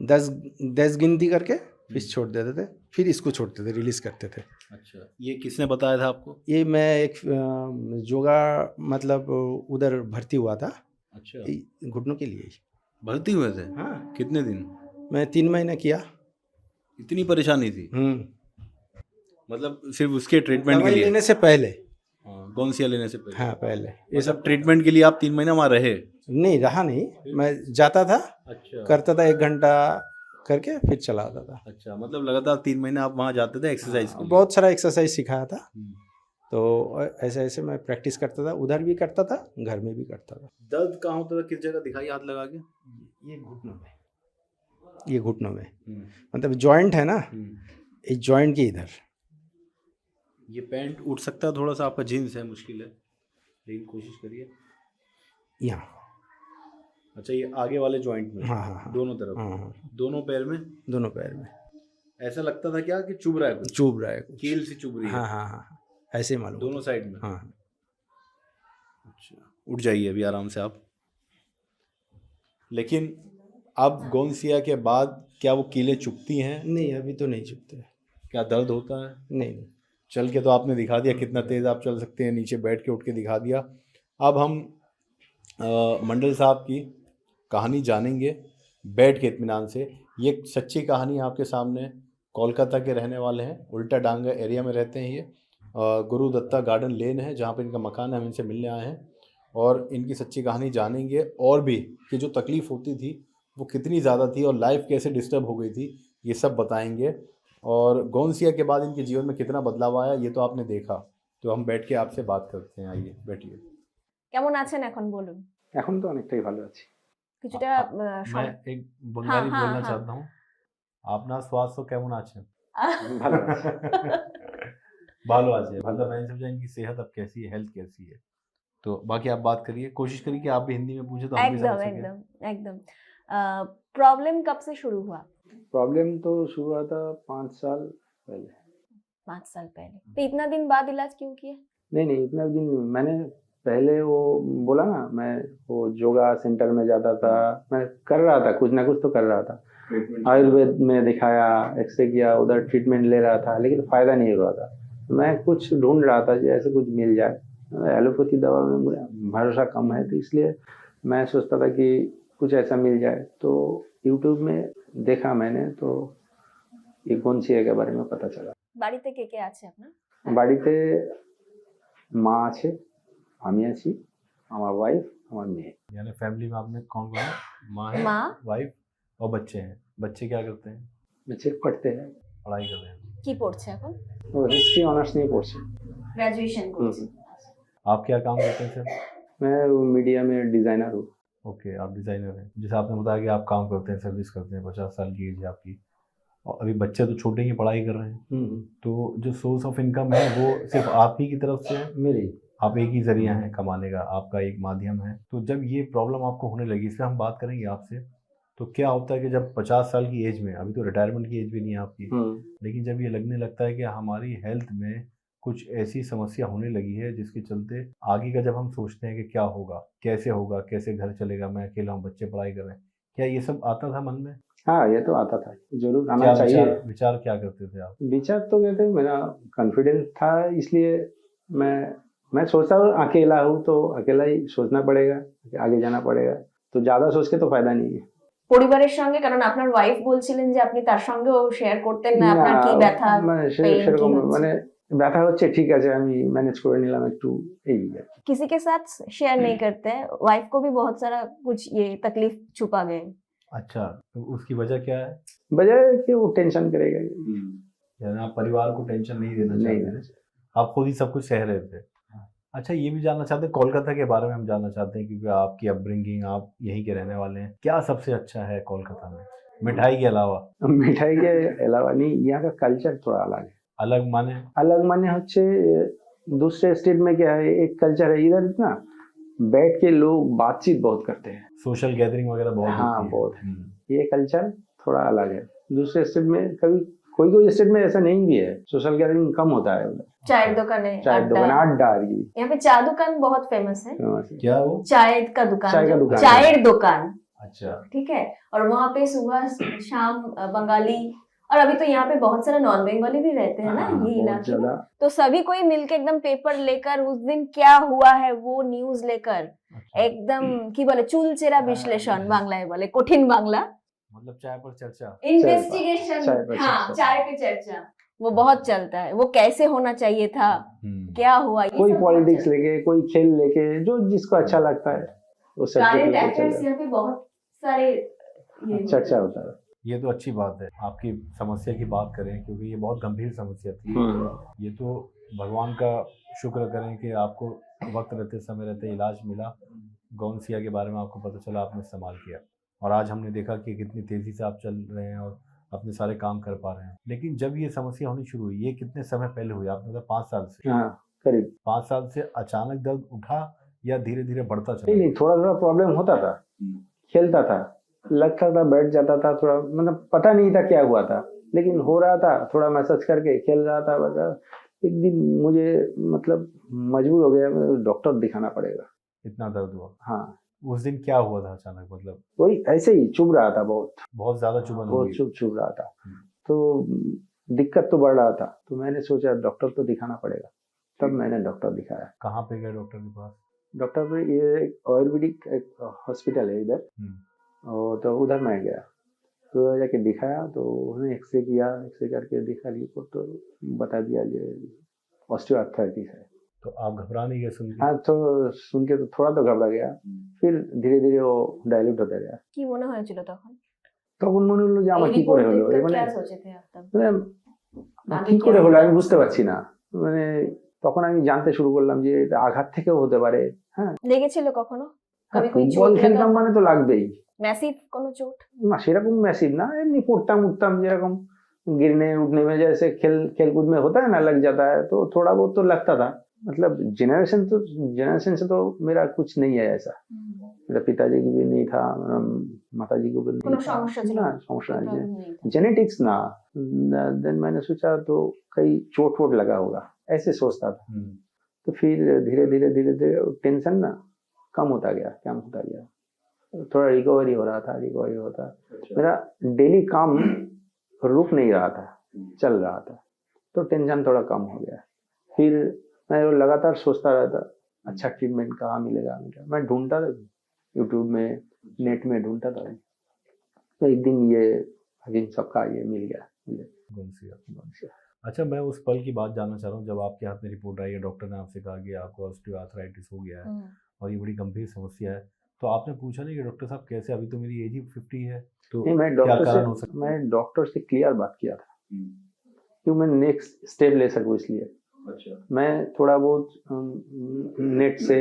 [SPEAKER 1] 10 गिनती करके फिर छोड़ देते थे, फिर इसको छोड़ते थे, रिलीज करते थे।
[SPEAKER 3] अच्छा, ये किसने बताया था आपको?
[SPEAKER 1] ये मैं एक योगा मतलब उधर भर्ती हुआ था।
[SPEAKER 3] अच्छा,
[SPEAKER 1] ये घुटनों के लिए ही।
[SPEAKER 3] भर्ती हुए थे?
[SPEAKER 1] हाँ,
[SPEAKER 3] कितने दिन?
[SPEAKER 1] मैं 3 महीने किया।
[SPEAKER 3] इतनी परेशानी थी? मतलब सिर्फ उसके ट्रीटमेंट के
[SPEAKER 1] दवाई
[SPEAKER 3] लिए?
[SPEAKER 1] लेने से पहले।
[SPEAKER 3] हाँ, कौन सी लेने से पहले?
[SPEAKER 1] हाँ, पहले
[SPEAKER 3] ये सब ट्रीटमेंट के लिए आप 3 महीने वहाँ रहे?
[SPEAKER 1] नहीं रहा, नहीं मैं जाता था,
[SPEAKER 3] अच्छा,
[SPEAKER 1] करता था 1 घंटा करके फिर चला आता था।
[SPEAKER 3] अच्छा, मतलब लगातार 3 महीने आप वहाँ जाते थे एक्सरसाइज के लिए?
[SPEAKER 1] बहुत सारा एक्सरसाइज सिखाया था,
[SPEAKER 3] हम्म।
[SPEAKER 1] तो ऐसे ऐसे मैं प्रैक्टिस करता था, उधर भी करता था, घर में भी करता था।
[SPEAKER 3] दर्द कहाँ होता था, किस जगह दिखाई हाथ लगा के?
[SPEAKER 1] ये घुटनों में, ये घुटनों में, मतलब जॉइंट है ना, इस जॉइंट के इधर।
[SPEAKER 3] ये पैंट उठ सकता है थोड़ा सा, आपका जीन्स है, मुश्किल है लेकिन कोशिश करिए।
[SPEAKER 1] यहाँ।
[SPEAKER 3] अच्छा, ये आगे वाले जॉइंट में?
[SPEAKER 1] हाँ हाँ हाँ,
[SPEAKER 3] दोनों तरफ?
[SPEAKER 1] हाँ हाँ,
[SPEAKER 3] दोनों पैर में?
[SPEAKER 1] दोनों पैर में।
[SPEAKER 3] ऐसा लगता था क्या कि चुभ रहा है कुछ?
[SPEAKER 1] चुभ रहा है कुछ।
[SPEAKER 3] कील सी चुभ रही है?
[SPEAKER 1] हाँ हाँ हाँ, ऐसे ही मालूम
[SPEAKER 3] दोनों
[SPEAKER 1] होता
[SPEAKER 3] साइड में?
[SPEAKER 1] है। हाँ हाँ।
[SPEAKER 3] अच्छा, उठ जाइए अभी आराम से आप। लेकिन अब गोंसिया के बाद क्या वो कीलें चुभती हैं?
[SPEAKER 1] नहीं, अभी तो नहीं चुभते।
[SPEAKER 3] क्या दर्द होता है?
[SPEAKER 1] नहीं नहीं।
[SPEAKER 3] चल के तो आपने दिखा दिया कितना तेज़ आप चल सकते हैं, नीचे बैठ के उठ के दिखा दिया। अब हम मंडल साहब की कहानी जानेंगे बैठ के इत्मीनान से। ये सच्ची कहानी आपके सामने। कोलकाता के रहने वाले हैं, उल्टा डांगा एरिया में रहते हैं ये। गुरु दत्ता गार्डन लेन है जहाँ पर इनका मकान है, हम इनसे मिलने आए हैं और इनकी सच्ची कहानी जानेंगे, और भी कि जो तकलीफ़ होती थी वो कितनी ज़्यादा थी और लाइफ कैसे डिस्टर्ब हो गई थी, ये सब बताएंगे। और गोंसिया के बाद इनके जीवन में कितना बदलाव आया ये तो आपने देखा। तो हम बैठ के आपसे बात करते हैं, आइए बैठिए।
[SPEAKER 4] কেমন আছেন এখন বলুন?
[SPEAKER 2] এখন তো অনেকটাই ভালো আছি।
[SPEAKER 4] কিছুটা
[SPEAKER 3] मैं एक बंगाली
[SPEAKER 4] हाँ,
[SPEAKER 3] बोलना
[SPEAKER 4] हाँ।
[SPEAKER 3] चाहता हूँ। আপনার स्वास्थ्य কেমন আছে?
[SPEAKER 2] ভালো আছি।
[SPEAKER 3] भालो আছে, मतलब मैंने समझा इनकी सेहत अब कैसी है, हेल्थ कैसी है। तो बाकी आप बात करिए, कोशिश करिए कि आप भी हिंदी में पूछे तो हम भी
[SPEAKER 4] एकदम
[SPEAKER 3] समझ सकें।
[SPEAKER 4] एकदम एकदम। प्रॉब्लम कब से शुरू हुआ?
[SPEAKER 2] प्रॉब्लम तो शुरू हुआ था 5 साल पहले।
[SPEAKER 4] 5 साल पहले। तो इतना दिन बाद इलाज क्यों किया?
[SPEAKER 2] नहीं इतना दिन मैंने पहले वो बोला ना, मैं वो योगा सेंटर में जाता था, मैं कर रहा था कुछ ना कुछ तो कर रहा था। आयुर्वेद में दिखाया, एक्सरे किया, उधर ट्रीटमेंट ले रहा था, लेकिन फ़ायदा नहीं हो रहा था। मैं कुछ ढूंढ रहा था जैसे कुछ मिल जाए। एलोपैथी दवा में मुझे भरोसा कम है, तो इसलिए मैं सोचता था कि कुछ ऐसा मिल जाए। तो यूट्यूब में देखा मैंने, तो ये गोंसिया के बारे में पता चला।
[SPEAKER 4] বাড়িতে কে কে আছে আপনার?
[SPEAKER 2] বাড়িতে মা আছে, আমি আছি, আমার ওয়াইফ, আমার মেয়ে।
[SPEAKER 3] यानी फैमिली में आपने कौन कौन है? माँ है,
[SPEAKER 4] माँ।
[SPEAKER 3] वाइफ और बच्चे हैं। बच्चे क्या करते हैं?
[SPEAKER 2] बच्चे पढ़ते हैं,
[SPEAKER 3] पढ़ाई कर रहे हैं।
[SPEAKER 4] কি পড়ছে এখন?
[SPEAKER 2] वो हिस्ट्री ऑनर्स नहीं पढ़ते।
[SPEAKER 4] গ্র্যাজুয়েশন করছে।
[SPEAKER 3] आप क्या काम करते हैं सर?
[SPEAKER 2] मैं मीडिया में डिज़ाइनर हूँ।
[SPEAKER 3] ओके, आप डिज़ाइनर हैं। जैसे आपने बताया कि आप काम करते हैं, सर्विस करते हैं, 50 साल की एज है आपकी और अभी बच्चे तो छोटे ही पढ़ाई कर रहे हैं। तो जो सोर्स ऑफ इनकम है वो सिर्फ आप ही की तरफ से है?
[SPEAKER 2] मेरी।
[SPEAKER 3] आप एक ही जरिया है कमाने का, आपका एक माध्यम है। तो जब ये प्रॉब्लम आपको होने लगी, इस पर हम बात करेंगे आपसे। तो क्या होता है कि जब 50 साल की एज में, अभी तो रिटायरमेंट की एज भी नहीं है आपकी, लेकिन जब ये लगने लगता है कि हमारी हेल्थ में कुछ ऐसी समस्या होने लगी है जिसके चलते आगे का जब हम सोचते हैं कि क्या होगा, कैसे घर चलेगा, मैं अकेला हूँ, बच्चे पढ़ाई कर रहे हैं, क्या ये सब आता था मन में?
[SPEAKER 2] हाँ, ये तो आता था, जरूर आना
[SPEAKER 3] क्या
[SPEAKER 2] चाहिए।
[SPEAKER 3] विचार क्या करते थे आप?
[SPEAKER 2] विचार तो कहते मेरा कॉन्फिडेंस था, इसलिए मैं सोचता हूँ अकेला हूँ तो अकेला ही सोचना पड़ेगा, आगे जाना पड़ेगा, तो ज़्यादा सोच के तो फायदा नहीं है।
[SPEAKER 4] পরিবারের সঙ্গে, কারণ আপনার ওয়াইফ বলছিলেন যে আপনি তার সঙ্গেও শেয়ার করতেন না আপনার কি ব্যথা
[SPEAKER 2] মানে
[SPEAKER 4] pain কি
[SPEAKER 2] সেরকম
[SPEAKER 4] হচ্ছে?
[SPEAKER 2] মানে ব্যথা হচ্ছে, ঠিক আছে আমি ম্যানেজ করে নিলাম একটু, এই আর কি।
[SPEAKER 4] किसी के साथ शेयर नहीं करते हैं, वाइफ को भी बहुत सारा कुछ ये तकलीफ छुपा गए।
[SPEAKER 3] अच्छा, तो उसकी वजह क्या है?
[SPEAKER 2] वजह है कि वो टेंशन करेगा,
[SPEAKER 3] यानी आप परिवार को टेंशन नहीं देना
[SPEAKER 2] नहीं
[SPEAKER 3] चाहते
[SPEAKER 2] देना
[SPEAKER 3] थे, आप खुद ही सब कुछ सह रहे थे। अच्छा, ये भी जानना चाहते हैं कोलकाता के बारे में, हम जानना चाहते हैं क्योंकि आपकी अपब्रिंगिंग, आप यहीं के रहने वाले हैं, क्या सबसे अच्छा है कोलकाता में मिठाई के अलावा?
[SPEAKER 2] मिठाई के अलावा नहीं, यहाँ का कल्चर थोड़ा अलग है।
[SPEAKER 3] अलग माने?
[SPEAKER 2] अलग माने হচ্ছে दूसरे स्टेट में क्या है, एक कल्चर है इधर ना, बैठ के लोग बातचीत बहुत करते हैं।
[SPEAKER 3] सोशल गैदरिंग वगैरह बहुत
[SPEAKER 2] हाँ,
[SPEAKER 3] होती है।
[SPEAKER 2] बहुत है। ये कल्चर थोड़ा अलग है। दूसरे स्टेट में कभी कोई कोई स्टेट में ऐसा नहीं भी है, सोशल गैदरिंग कम होता है उधर।
[SPEAKER 4] चाय दुकान है,
[SPEAKER 2] चाय दुकान,
[SPEAKER 4] अड्डा।
[SPEAKER 2] अड्डा आ रही
[SPEAKER 4] यहाँ पे चाय दुकान बहुत फेमस है,
[SPEAKER 3] क्या वो?
[SPEAKER 4] चाय का दुकान,
[SPEAKER 2] चाय का
[SPEAKER 4] जो-
[SPEAKER 2] दुकान।
[SPEAKER 4] चायेर दुकान,
[SPEAKER 3] अच्छा,
[SPEAKER 4] ठीक है। और वहाँ पे सुबह शाम बंगाली, और अभी तो यहाँ पे बहुत सारा नॉन बंगाली भी रहते हैं ना ये
[SPEAKER 2] बहुत
[SPEAKER 4] इलाके में,
[SPEAKER 2] ज्यादा।
[SPEAKER 4] तो सभी कोई मिलके एकदम पेपर लेकर उस दिन क्या हुआ है वो न्यूज लेकर একদম কি বলে চুলচেরা বিশ্লেষণ বাংলায় বলে, কঠিন বাংলা,
[SPEAKER 3] मतलब चाय पर चर्चा।
[SPEAKER 4] इन्वेस्टिगेशन,
[SPEAKER 2] चाय पर
[SPEAKER 4] हाँ
[SPEAKER 2] चर्चा।
[SPEAKER 4] चाय पे चर्चा, वो बहुत चलता है। वो कैसे होना चाहिए था, क्या हुआ, ये
[SPEAKER 2] कोई
[SPEAKER 4] सब बहुत
[SPEAKER 2] पॉलिटिक्स
[SPEAKER 4] चलता है।
[SPEAKER 2] लेके, कोई खेल लेके, जो जिसको अच्छा लगता है वो
[SPEAKER 4] करंट
[SPEAKER 2] सब्जेक्ट लेके
[SPEAKER 4] अफेयर्स
[SPEAKER 2] चल
[SPEAKER 4] यहाँ पे बहुत सारे ये
[SPEAKER 2] चर्चा होता है।
[SPEAKER 3] ये तो अच्छी बात है, आपकी समस्या की बात करें क्योंकि ये बहुत गंभीर समस्या थी। ये तो भगवान का शुक्र करें कि आपको वक्त रहते समय रहते इलाज मिला, गौनसिया के बारे में आपको पता चला, आपने इस्तेमाल किया, और आज हमने देखा कि कितनी तेज़ी से आप चल रहे हैं और अपने सारे काम कर पा रहे हैं। लेकिन जब ये समस्या होनी शुरू हुई, ये कितने समय पहले हुई? आपने बताया 5 साल से।
[SPEAKER 2] हाँ, करीब
[SPEAKER 3] 5 साल से अचानक दर्द उठा या धीरे धीरे बढ़ता चला?
[SPEAKER 2] नहीं नहीं, थोड़ा थोड़ा प्रॉब्लम होता था, खेलता था, लगता था, बैठ जाता था, थोड़ा मतलब पता नहीं था क्या हुआ था, लेकिन हो रहा था, थोड़ा मैसेज करके खेल रहा था बस। एक दिन मुझे मतलब मजबूर हो गया, डॉक्टर दिखाना पड़ेगा।
[SPEAKER 3] इतना दर्द हुआ?
[SPEAKER 2] हाँ,
[SPEAKER 3] उस दिन क्या हुआ था अचानक? मतलब
[SPEAKER 2] वही ऐसे ही चुभ रहा था,
[SPEAKER 3] बहुत ज्यादा चुभन हो
[SPEAKER 2] बहुत
[SPEAKER 3] गई?
[SPEAKER 2] चुभ रहा था, तो दिक्कत तो बढ़ रहा था, तो मैंने सोचा डॉक्टर तो दिखाना पड़ेगा। तब मैंने डॉक्टर दिखाया।
[SPEAKER 3] कहाँ पे गए डॉक्टर के पास?
[SPEAKER 2] डॉक्टर पे ये एक आयुर्वेदिक एक हॉस्पिटल है इधर, और तो उधर मैं गया, तो जाके दिखाया, तो उन्होंने एक्सरे किया, एक्सरे करके देखा रिपोर्ट, तो बता दिया ये ऑस्टियोआर्थराइटिस है।
[SPEAKER 3] तो आप घबरा नहीं गए सुन के?
[SPEAKER 2] हाँ, तो सुन के तो थोड़ा तो घबरा गया, फिर धीरे धीरे वो डायल्यूट होता गया।
[SPEAKER 4] কি মনে হয়েছিল তখন?
[SPEAKER 2] তখন মনে হলো যে আমার
[SPEAKER 4] এই
[SPEAKER 2] কি করে
[SPEAKER 4] রিপোর্ট
[SPEAKER 2] হলো,
[SPEAKER 4] দেখে
[SPEAKER 2] মানে
[SPEAKER 4] क्या सोचे थे आप तब?
[SPEAKER 2] মানে
[SPEAKER 4] আগে
[SPEAKER 2] কি
[SPEAKER 4] কি
[SPEAKER 2] করে হলো
[SPEAKER 4] হতো?
[SPEAKER 2] আমি বুঝতে পারছি না, মানে তখন আমি জানতে শুরু করলাম যে এটা আঘাত থেকেও হতে পারে। হ্যাঁ,
[SPEAKER 4] লেগেছিল কখনো? কবি কোই
[SPEAKER 2] ফুটবল
[SPEAKER 4] চোট
[SPEAKER 2] খেলতাম
[SPEAKER 4] লাগা,
[SPEAKER 2] মানে তো লাগবেই
[SPEAKER 4] मैसिव কোনো চোট?
[SPEAKER 2] না, সেরকম मैसिव ना, एमनी पढ़ता उठताम যেরকम गिरने उठने में जैसे खेल कूद में होता है ना, लग जाता है, तो थोड़ा बहुत तो लगता था। मतलब जनरेशन से तो मेरा कुछ नहीं है ऐसा, मेरा पिताजी को भी नहीं था, मेरा माताजी को भी
[SPEAKER 4] কোনো
[SPEAKER 2] नहीं था
[SPEAKER 4] সমস্যা ছিল
[SPEAKER 2] ना,
[SPEAKER 4] না?
[SPEAKER 2] समस्या नहीं
[SPEAKER 4] Problem নেই था।
[SPEAKER 2] जेनेटिक्स ना। देन मैंने सोचा तो कहीं चोट वोट लगा होगा, ऐसे सोचता था। तो फिर धीरे धीरे टेंशन ना कम होता गया, थोड़ा रिकवरी हो रहा था। मेरा डेली काम रुक नहीं रहा था, चल रहा था, तो टेंशन थोड़ा कम हो गया। फिर मैं लगातार सोचता रहता, अच्छा ट्रीटमेंट कहाँ मिलेगा। मैं ढूंढता था यूट्यूब में, नेट में ढूंढता था, तो एक दिन ये हकीम सबका ये मिल गया मुझे।
[SPEAKER 3] गौनसिया। अच्छा, मैं उस पल की बात जानना चाह रहा हूँ जब आपके हाथ में रिपोर्ट आई है, डॉक्टर ने आपसे कहा कि आपको ऑस्टियोआर्थराइटिस हो गया है और ये बड़ी गंभीर समस्या है, तो आपने पूछा नहीं कि डॉक्टर साहब कैसे, अभी तो मेरी एज ही 50 है, तो
[SPEAKER 2] नहीं, मैं
[SPEAKER 3] क्या कारण हो सकता है?
[SPEAKER 2] मैं डॉक्टर से क्लियर बात किया था कि मैं नेक्स्ट स्टेप ले सकूं, इसलिए
[SPEAKER 3] अच्छा,
[SPEAKER 2] मैं थोड़ा बहुत नेट से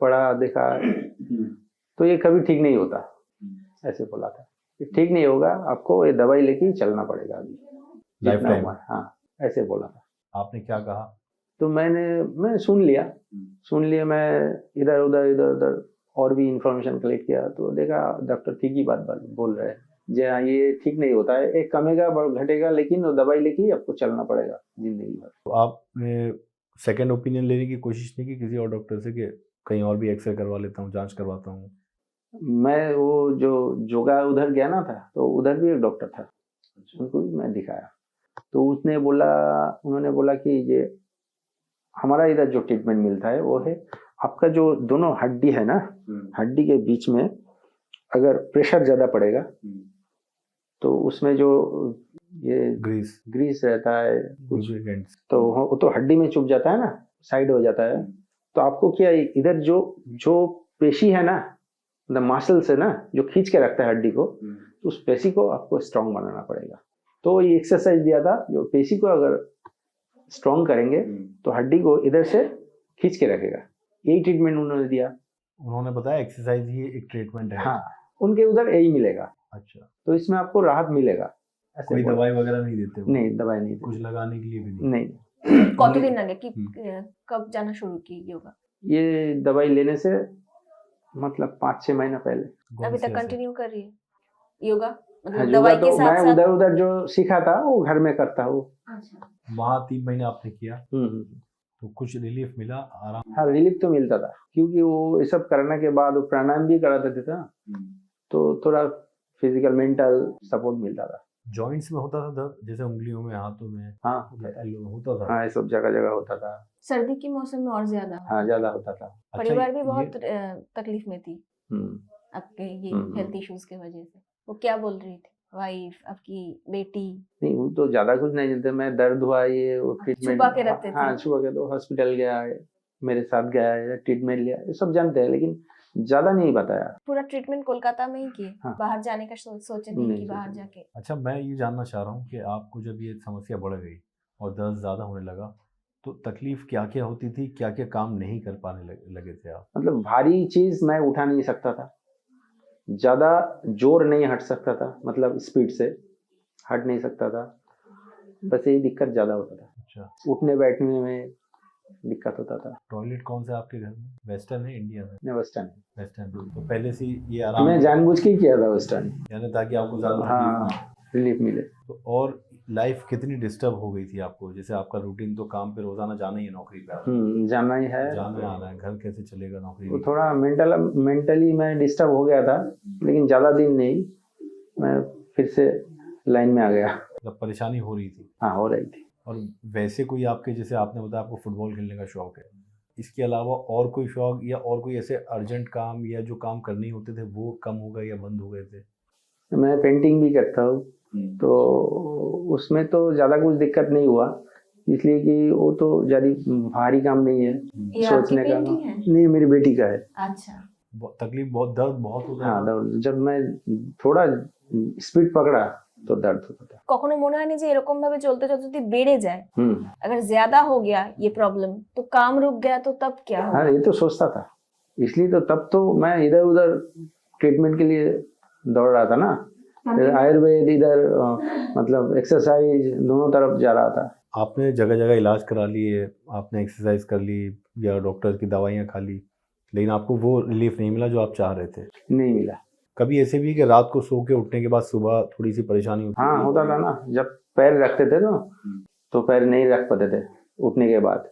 [SPEAKER 2] पढ़ा देखा, तो ये कभी ठीक नहीं होता, ऐसे बोला था। ये ठीक नहीं होगा, आपको ये दवाई लेके ही चलना पड़ेगा अभी
[SPEAKER 3] लाइफ
[SPEAKER 2] जितना
[SPEAKER 3] टाइम।
[SPEAKER 2] हुआ है। हाँ, ऐसे बोला था।
[SPEAKER 3] आपने क्या कहा?
[SPEAKER 2] तो मैं सुन लिया, मैं इधर उधर और भी इंफॉर्मेशन कलेक्ट किया, तो देखा डॉक्टर ठीक ही बात बोल रहे हैं, जी हाँ, ये ठीक नहीं होता है, एक कमेगा घटेगा, लेकिन वो दवाई लेके ही आपको चलना पड़ेगा जिंदगी भर।
[SPEAKER 3] तो आपने सेकंड ओपिनियन लेने की कोशिश नहीं की किसी और डॉक्टर से कि कहीं और भी एक्सरे करवा लेता हूँ, जांच करवाता हूँ?
[SPEAKER 2] मैं वो जो जोगा उधर गया ना था, तो उधर भी एक डॉक्टर था, उनको भी मैं दिखाया, तो उन्होंने बोला कि ये हमारा इधर जो ट्रीटमेंट मिलता है वो है, आपका जो दोनों हड्डी है ना, हड्डी के बीच में अगर प्रेशर ज़्यादा पड़ेगा तो उसमें जो ये
[SPEAKER 3] ग्रीस
[SPEAKER 2] ग्रीस रहता है कुछ,
[SPEAKER 3] lubricants।
[SPEAKER 2] तो वो तो हड्डी में चुभ जाता है ना, साइड हो जाता है। तो आपको क्या इधर जो जो पेशी है ना, द मसल्स है ना, जो खींच के रखता है हड्डी को, तो उस पेशी को आपको स्ट्रांग बनाना पड़ेगा। तो ये एक्सरसाइज दिया था, जो पेशी को अगर स्ट्रांग करेंगे तो हड्डी को इधर से खींच के रखेगा। यही ट्रीटमेंट उन्होंने दिया।
[SPEAKER 3] उन्होंने बताया एक्सरसाइज ही एक ट्रीटमेंट है।
[SPEAKER 2] हाँ, उनके उधर यही मिलेगा।
[SPEAKER 3] अच्छा,
[SPEAKER 2] तो इसमें आपको राहत मिलेगा। ऐसे
[SPEAKER 3] कोई
[SPEAKER 2] बोला।
[SPEAKER 3] दवाई वगैरह नहीं देते वो?
[SPEAKER 2] नहीं, दवाई नहीं
[SPEAKER 3] कुछ लगाने के लिए भी नहीं?
[SPEAKER 2] नहीं।
[SPEAKER 4] কতদিন আগে কি कब जाना शुरू की योगा?
[SPEAKER 2] ये दवाई लेने से मतलब 5-6 महीना पहले।
[SPEAKER 3] कौन
[SPEAKER 4] अभी
[SPEAKER 3] सी
[SPEAKER 4] तक
[SPEAKER 3] ऐसे?
[SPEAKER 4] कंटिन्यू कर रही है योगा?
[SPEAKER 2] हाँ,
[SPEAKER 4] मतलब
[SPEAKER 2] योगा
[SPEAKER 4] दवाई
[SPEAKER 2] तो
[SPEAKER 4] के साथ
[SPEAKER 2] मैं
[SPEAKER 4] साथ?
[SPEAKER 2] उधर उधर जो सीखा था वो घर में करता हूँ।
[SPEAKER 4] अच्छा।
[SPEAKER 3] वहाँ 3 महीने आपने किया
[SPEAKER 2] हम्म।
[SPEAKER 3] तो कुछ रिलीफ मिला, आराम?
[SPEAKER 2] हाँ, रिलीफ तो मिलता था, क्योंकि वो ये सब करने के बाद वो प्राणायाम भी कराते थे ना, तो थोड़ा फिजिकल मेंटल सपोर्ट मिलता था।
[SPEAKER 3] जॉइंट्स में होता था दर्द, जैसे उंगलियों में, हाथों में?
[SPEAKER 2] हाँ
[SPEAKER 3] होता था।
[SPEAKER 2] हाँ, ये सब जगह जगह होता था।
[SPEAKER 4] सर्दी के मौसम में और ज्यादा
[SPEAKER 2] हाँ, ज्यादा होता था।
[SPEAKER 3] अच्छा,
[SPEAKER 4] परिवार भी
[SPEAKER 3] ये-
[SPEAKER 4] बहुत तकलीफ में थी
[SPEAKER 2] हम्म।
[SPEAKER 4] आपके ये
[SPEAKER 2] हम्म।
[SPEAKER 4] हेल्थ इश्यूज की वजह से। वो क्या बोल रही थी वाइफ, आपकी बेटी?
[SPEAKER 2] नहीं, वो तो ज्यादा कुछ नहीं जानते। मैं दर्द हुआ ये वो ट्रीटमेंट
[SPEAKER 4] छुपा के रखते थे?
[SPEAKER 2] हाँ, छुपा के। तो हॉस्पिटल गया है, मेरे साथ गया है, ट्रीटमेंट लिया, ये सब जानते हैं, लेकिन ज्यादा नहीं बताया।
[SPEAKER 4] पूरा ट्रीटमेंट कोलकाता में ही किए?
[SPEAKER 2] हाँ।
[SPEAKER 4] बाहर जाने का सोचे नहीं
[SPEAKER 2] नहीं
[SPEAKER 4] कि बाहर
[SPEAKER 2] सोचा।
[SPEAKER 4] जाके?
[SPEAKER 3] अच्छा, मैं ये जानना चाह रहा हूँ कि आपको जब ये समस्या बढ़ गई और दर्द ज़्यादा होने लगा तो तकलीफ क्या क्या होती थी, क्या क्या काम नहीं कर पाने लगे थे आप?
[SPEAKER 2] मतलब भारी चीज मैं उठा नहीं सकता था, ज्यादा जोर नहीं हट सकता था, मतलब स्पीड से हट नहीं सकता था। बस यही दिक्कत ज्यादा होता था।
[SPEAKER 3] अच्छा,
[SPEAKER 2] उठने बैठने में दिक्कत होता था।
[SPEAKER 3] टॉयलेट कौन सा आपके घर में, वेस्टर्न है इंडियन है?
[SPEAKER 2] नहीं, वेस्टर्न।
[SPEAKER 3] वेस्टर्न। तो पहले से ही ये आराम
[SPEAKER 2] मैं जानबूझ के ही किया था वेस्टर्न।
[SPEAKER 3] यानी ताकि आपको ज़्यादा तकलीफ ना
[SPEAKER 2] हाँ,
[SPEAKER 3] हो।
[SPEAKER 2] रिलीफ मिले।
[SPEAKER 3] तो और लाइफ कितनी डिस्टर्ब हो गई थी आपको? जैसे आपका रूटीन तो काम पे रोजाना जाना ही है, नौकरी पे आप
[SPEAKER 2] जाना ही है।
[SPEAKER 3] जाना आना है, घर कैसे चलेगा नौकरी
[SPEAKER 2] वो
[SPEAKER 3] नहीं?
[SPEAKER 2] थोड़ा मेंटली मैं डिस्टर्ब हो गया था, लेकिन ज्यादा दिन नहीं, मैं फिर से लाइन में आ गया।
[SPEAKER 3] मतलब परेशानी हो रही थी।
[SPEAKER 2] हाँ, हो रही थी।
[SPEAKER 3] और वैसे कोई आपके, जैसे आपने बताया आपको फुटबॉल खेलने का शौक है, इसके अलावा और कोई शौक या और कोई ऐसे अर्जेंट काम या जो काम करने होते थे वो कम हो गए या बंद हो गए थे?
[SPEAKER 2] मैं पेंटिंग भी करता हूँ, तो उसमें तो ज्यादा कुछ दिक्कत नहीं हुआ, इसलिए कि वो तो ज्यादा भारी काम नहीं है।
[SPEAKER 4] ये
[SPEAKER 2] सोचने
[SPEAKER 4] आपकी
[SPEAKER 2] का
[SPEAKER 4] पेंटिंग है?
[SPEAKER 2] नहीं, मेरी बेटी का है।
[SPEAKER 4] अच्छा।
[SPEAKER 3] तकलीफ बहुत, दर्द बहुत होता
[SPEAKER 2] हाँ,
[SPEAKER 3] था?
[SPEAKER 2] जब मैं थोड़ा स्पीड पकड़ा तो दर्द होता था।
[SPEAKER 4] কখনো মনে হয়নি যে এরকম ভাবে চলতে চলতে যদি বেড়ে যায়,
[SPEAKER 2] हम्म।
[SPEAKER 4] अगर ज्यादा हो गया ये प्रॉब्लम तो काम रुक गया तो तब क्या
[SPEAKER 2] हाँ,
[SPEAKER 4] होगा?
[SPEAKER 2] ये तो सोचता था, इसलिए तो तब तो मैं इधर उधर ट्रीटमेंट के लिए दौड़ रहा था ना। आयुर्वेद इधर मतलब एक्सरसाइज दोनों तरफ जा रहा था।
[SPEAKER 3] आपने जगह जगह इलाज करा लिए, आपने एक्सरसाइज कर ली या डॉक्टर की दवाइयाँ खा ली, लेकिन आपको वो रिलीफ नहीं मिला जो आप चाह रहे थे?
[SPEAKER 2] नहीं मिला।
[SPEAKER 3] कभी ऐसे भी कि रात को सो के उठने के बाद सुबह थोड़ी सी परेशानी होती?
[SPEAKER 2] हाँ, होता था ना, जब पैर रखते थे ना, तो पैर नहीं रख पाते थे उठने के बाद।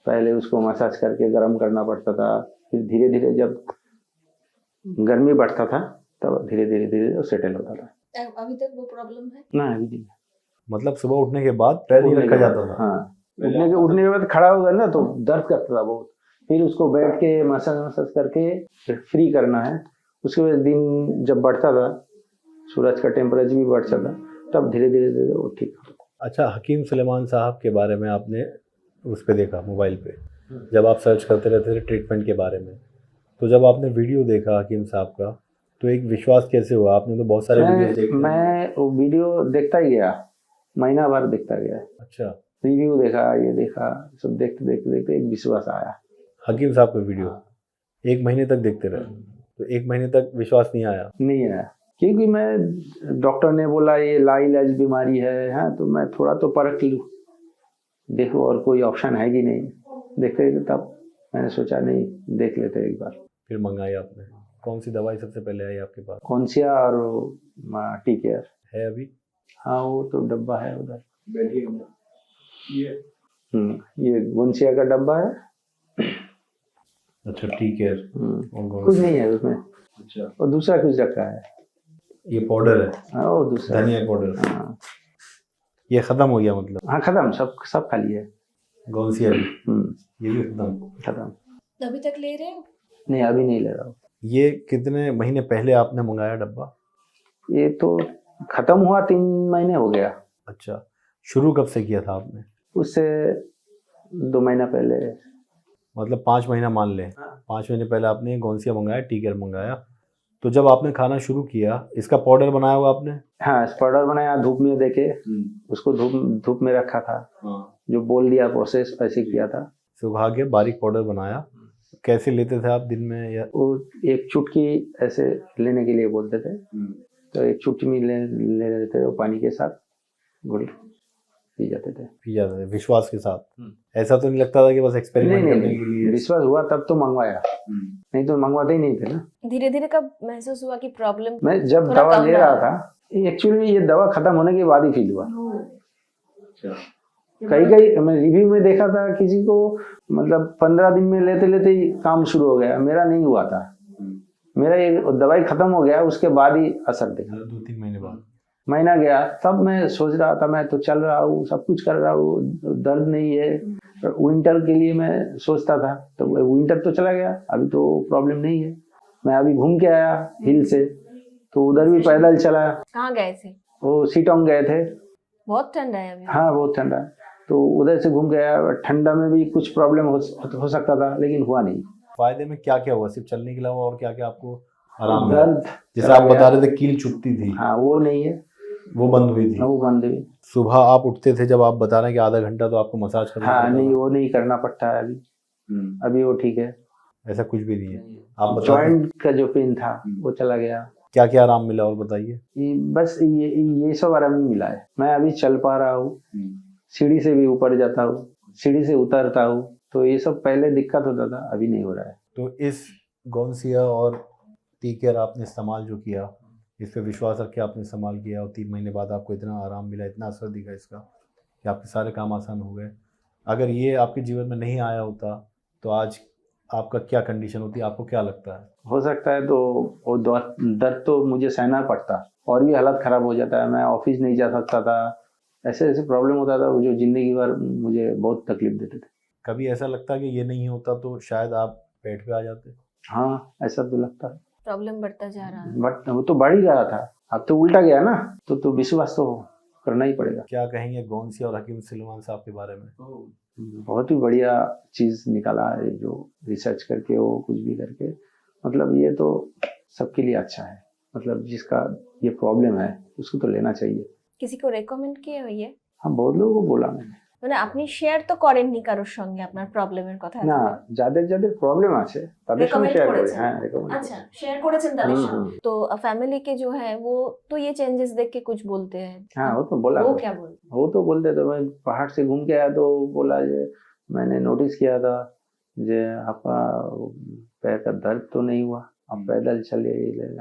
[SPEAKER 2] पहले उसको मसाज करके गर्म करना पड़ता था, फिर धीरे धीरे जब गर्मी बढ़ता था तब धीरे धीरे धीरे वो सेटल होता था।
[SPEAKER 4] अभी तक वो प्रॉब्लम है?
[SPEAKER 2] ना, अभी नहीं।
[SPEAKER 3] मतलब सुबह उठने के बाद पैर नहीं रखा जाता था?
[SPEAKER 2] हाँ, उठने के बाद खड़ा होगा ना तो दर्द करता था बहुत, फिर उसको बैठ के मसाज करके फिर फ्री करना है। उसके बाद दिन जब बढ़ता था, सूरज का टेम्परेचर भी बढ़ता था, तब धीरे धीरे धीरे वो ठीक होता था।
[SPEAKER 3] अच्छा, हकीम सुलेमान साहब के बारे में आपने उस पे देखा मोबाइल पे, जब आप सर्च करते रहते थे ट्रीटमेंट के बारे में, तो जब आपने वीडियो देखा हकीम साहब का तो एक विश्वास कैसे हुआ? आपने तो बहुत सारे वीडियो देखे।
[SPEAKER 2] मैं वो वीडियो देखता ही गया, महीना भर देखता गया।
[SPEAKER 3] अच्छा,
[SPEAKER 2] रिव्यू देखा, ये देखा, सब देखते देखते देखते एक विश्वास आया।
[SPEAKER 3] हकीम साहब का वीडियो 1 महीने तक देखते रहे, तो 1 महीने तक विश्वास नहीं आया?
[SPEAKER 2] नहीं आया, क्योंकि मैं डॉक्टर ने बोला ये लाइलाज बीमारी है, हाँ, तो मैं थोड़ा तो परख लूँ, देखो और कोई ऑप्शन है कि नहीं। देखते तब मैंने सोचा नहीं, देख लेते एक बार।
[SPEAKER 3] फिर मंगाई आपने? कौन सी दवाई सबसे पहले आई आपके पास?
[SPEAKER 2] कौनसिया और टी केयर
[SPEAKER 3] है अभी?
[SPEAKER 2] हाँ, वो तो डब्बा है उधर। ये गोंसिया का डब्बा है।
[SPEAKER 3] अच्छा, ठीक है।
[SPEAKER 2] कुछ नहीं है उसमें।
[SPEAKER 3] अच्छा,
[SPEAKER 2] और दूसरा कुछ रखा है।
[SPEAKER 3] ये पाउडर है,
[SPEAKER 2] हाँ, वो दूसरा।
[SPEAKER 3] धनिया पाउडर।
[SPEAKER 2] हाँ,
[SPEAKER 3] ये खत्म हो गया मतलब?
[SPEAKER 2] हाँ, खत्म, सब खाली है।
[SPEAKER 3] गौसिया भी ये भी खत्म?
[SPEAKER 2] खत्म।
[SPEAKER 4] अभी तक ले रहे हो?
[SPEAKER 2] नहीं, अभी नहीं ले रहा हूँ।
[SPEAKER 3] ये कितने महीने पहले आपने मंगाया डब्बा?
[SPEAKER 2] ये तो खत्म हुआ 3 महीने हो गया।
[SPEAKER 3] अच्छा, शुरू कब से किया था आपने?
[SPEAKER 2] उससे 2 महीना पहले।
[SPEAKER 3] मतलब 5 महीना मान लें। 5 महीने पहले आपने गोंसिया मंगाया, टी केयर मंगाया। तो जब आपने खाना शुरू किया, इसका पाउडर बनाया हुआ आपने?
[SPEAKER 2] हाँ, पाउडर बनाया धूप में देके, उसको धूप में रखा था। जो बोल दिया प्रोसेस ऐसे किया था।
[SPEAKER 3] सुबह के बारीक पाउडर बनाया। कैसे लेते थे आप दिन में? या
[SPEAKER 2] वो एक चुटकी ऐसे लेने के लिए बोलते थे, तो एक चुटकी में ले लेते थे, वो पानी के साथ घुल पी जाते थे।
[SPEAKER 3] पी जाते थे विश्वास के साथ? ऐसा तो नहीं लगता था कि बस एक्सपेरिमेंट करने के लिए?
[SPEAKER 2] विश्वास हुआ तब तो मंगवाया, नहीं तो मंगवाते ही नहीं थे ना।
[SPEAKER 4] धीरे धीरे कब महसूस हुआ कि प्रॉब्लम
[SPEAKER 2] मैं जब
[SPEAKER 4] थोड़ा
[SPEAKER 2] दवा
[SPEAKER 4] कम
[SPEAKER 2] ले
[SPEAKER 4] रहा
[SPEAKER 2] रहा था, एक्चुअली ये दवा खत्म होने के बाद ही फील हुआ। कई मैं रिव्यू में देखा था किसी को, मतलब 15 दिन में लेते लेते ही काम शुरू हो गया। मेरा नहीं हुआ था। मेरा ये दवाई खत्म हो गया, उसके बाद ही असर देखा।
[SPEAKER 3] 2-3 महीने बाद?
[SPEAKER 2] महीना गया तब मैं सोच रहा था, मैं तो चल रहा हूँ, सब कुछ कर रहा हूँ, दर्द नहीं है। विंटर के लिए मैं सोचता था, तो विंटर तो चला गया, अभी तो प्रॉब्लम नहीं है। मैं अभी घूम के आया हिल से, तो उधर भी पैदल चला।
[SPEAKER 4] कहाँ गए थे?
[SPEAKER 2] वो सीटोंग गए थे।
[SPEAKER 4] बहुत ठंडा है अभी।
[SPEAKER 2] हाँ, बहुत ठंडा है, तो उधर से घूम गया। ठंडा में भी कुछ प्रॉब्लम हो सकता था, लेकिन हुआ नहीं।
[SPEAKER 3] फायदे में क्या क्या हुआ? सिर्फ चलने के अलावा और क्या क्या आपको आराम मिला?
[SPEAKER 2] दर्द
[SPEAKER 3] जैसे आप बता रहे थे कील चुभती थी,
[SPEAKER 2] हाँ वो नहीं है,
[SPEAKER 3] वो बंद हुई थी?
[SPEAKER 2] वो बंद हुई।
[SPEAKER 3] सुबह आप उठते थे, जब आप बता रहे हैं कि आधा घंटा तो आपको मसाज करना
[SPEAKER 2] हाँ
[SPEAKER 3] पड़ता
[SPEAKER 2] नहीं,
[SPEAKER 3] था।
[SPEAKER 2] वो नहीं करना पड़ता है अभी। अभी वो ठीक है।
[SPEAKER 3] ऐसा कुछ भी नहीं है? आप बता
[SPEAKER 2] जॉइंट का जो पेन था वो चला गया।
[SPEAKER 3] क्या क्या आराम मिला और बताइए।
[SPEAKER 2] बस ये सब आराम ही मिला है। मैं अभी चल पा रहा हूँ, सीढ़ी से भी ऊपर जाता हूँ, सीढ़ी से उतरता हूँ। तो ये सब पहले दिक्कत होता था, अभी नहीं हो रहा है।
[SPEAKER 3] तो इस गोंसिया और टी केयर आपने इस्तेमाल जो किया, इस पे विश्वास रख के आपने इस्तेमाल किया, और 3 महीने बाद आपको इतना आराम मिला, इतना असर दिखा इसका कि आपके सारे काम आसान हो गए। अगर ये आपके जीवन में नहीं आया होता तो आज आपका क्या कंडीशन होती, आपको क्या लगता है?
[SPEAKER 2] हो सकता है तो वो दर्द तो मुझे सहना पड़ता, और भी हालत खराब हो जाता है। मैं ऑफिस नहीं जा सकता था, ऐसे ऐसे प्रॉब्लम होता था जो जिंदगी भर मुझे बहुत तकलीफ देते थे।
[SPEAKER 3] कभी ऐसा लगता है कि ये नहीं होता तो शायद आप पेट पे आ जाते?
[SPEAKER 2] हाँ, ऐसा तो लगता है।
[SPEAKER 4] प्रॉब्लम बढ़ता जा रहा है।
[SPEAKER 2] बट वो तो बढ़ ही रहा था, अब तो उल्टा गया ना, तो विश्वास तो करना ही पड़ेगा।
[SPEAKER 3] क्या कहेंगे गोंसिया और हकीम सलीमान साहब के बारे में?
[SPEAKER 2] बहुत ही बढ़िया चीज निकाला है, जो रिसर्च करके वो कुछ भी करके, मतलब ये तो सबके लिए अच्छा है। मतलब जिसका ये प्रॉब्लम है उसको तो लेना चाहिए।
[SPEAKER 4] किसी को রেকমেন্ড किए हो ये?
[SPEAKER 2] हाँ, बहुत लोगों को बोला मैंने।
[SPEAKER 4] মানে আপনি শেয়ার তো করেননি কারোর সঙ্গে আপনার প্রবলেমের কথা?
[SPEAKER 2] না, যাদের যাদের প্রবলেম আছে তাদের সঙ্গে
[SPEAKER 4] Recommend
[SPEAKER 2] শেয়ার করি।
[SPEAKER 4] করেছেন?
[SPEAKER 2] হ্যাঁ, রেকমেন্ড।
[SPEAKER 4] अच्छा, शेयर করেছেন তাদের
[SPEAKER 2] हम्म,
[SPEAKER 4] সঙ্গে। तो फैमिली के जो है वो तो ये चेंजेस देख के कुछ बोलते हैं।
[SPEAKER 2] हाँ, वो तो बोला
[SPEAKER 4] वो
[SPEAKER 2] था।
[SPEAKER 4] क्या बोलते?
[SPEAKER 2] वो तो बोलते थे, मैं पहाड़ से घूम के आया तो बोला जे मैंने नोटिस किया था जे आपका पैर का दर्द तो नहीं हुआ, आप पैदल चले,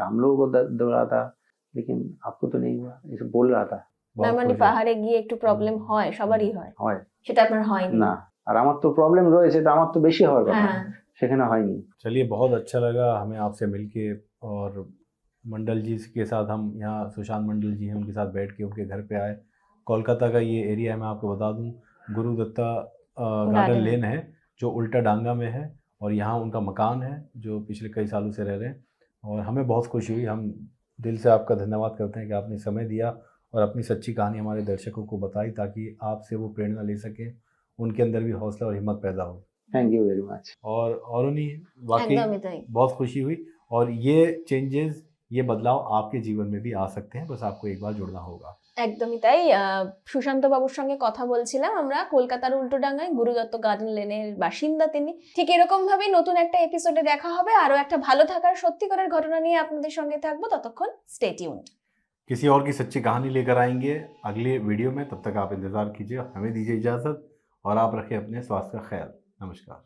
[SPEAKER 2] हम लोगों को दर्द हो रहा था लेकिन आपको तो नहीं हुआ, ऐसे बोल रहा था।
[SPEAKER 4] না মানে পাহাড়ে গিয়ে একটু প্রবলেম হয়, সবারই হয়,
[SPEAKER 2] হয়
[SPEAKER 4] সেটা আপনার হয়নি।
[SPEAKER 2] না, আর আমার তো প্রবলেম রয়েছে, তো আমার তো বেশি হওয়ার কথা,
[SPEAKER 4] হ্যাঁ।
[SPEAKER 2] সেখানে হয়নি।
[SPEAKER 3] चलिए, बहुत अच्छा लगा हमें आपसे मिलके, और मंडल जी के साथ हम यहाँ, सुशांत मंडल जी हैं, उनके साथ बैठ के उनके घर पे आए। कोलकाता का ये एरिया है, मैं आपको बता दूँ, गुरु दत्ता गार्डन
[SPEAKER 4] गार्डन।
[SPEAKER 3] लेन है, जो उल्टा डांगा में है, और यहाँ उनका मकान है जो पिछले कई सालों से रह रहे हैं। और हमें बहुत खुशी हुई, हम दिल से आपका धन्यवाद करते हैं कि आपने समय दिया और अपनी सच्ची कहानी हमारे दर्शकों को बताई, ताकि आपसे वो प्रेरणा ले सकें, उनके अंदर भी हौसला और हिम्मत पैदा हो।
[SPEAKER 2] Thank you very much.
[SPEAKER 3] और उन्हीं वाकई
[SPEAKER 4] একদমই তাই।
[SPEAKER 3] बहुत खुशी हुई, और ये चेंजेस, ये बदलाव आपके जीवन में भी आ सकते हैं, बस आपको एक बार जुड़ना होगा।
[SPEAKER 4] একদমই তাই। সুশান্ত বাবুর সঙ্গে কথা বলছিলাম আমরা কলকাতার উল্টোডাঙ্গায়, গুরুদত্ত গার্ডেন লেনের বাসিন্দা তিনি। ঠিক এরকম ভাবেই নতুন একটা এপিসোডে দেখা হবে, আরো একটা ভালো থাকার সত্যিকারের ঘটনা নিয়ে আপনাদের সঙ্গে থাকবো। ততক্ষণ স্টে টিউনড।
[SPEAKER 3] किसी और की सच्ची कहानी लेकर आएंगे अगले वीडियो में, तब तक आप इंतज़ार कीजिए। हमें दीजिए इजाज़त, और आप रखें अपने स्वास्थ्य का ख्याल। नमस्कार।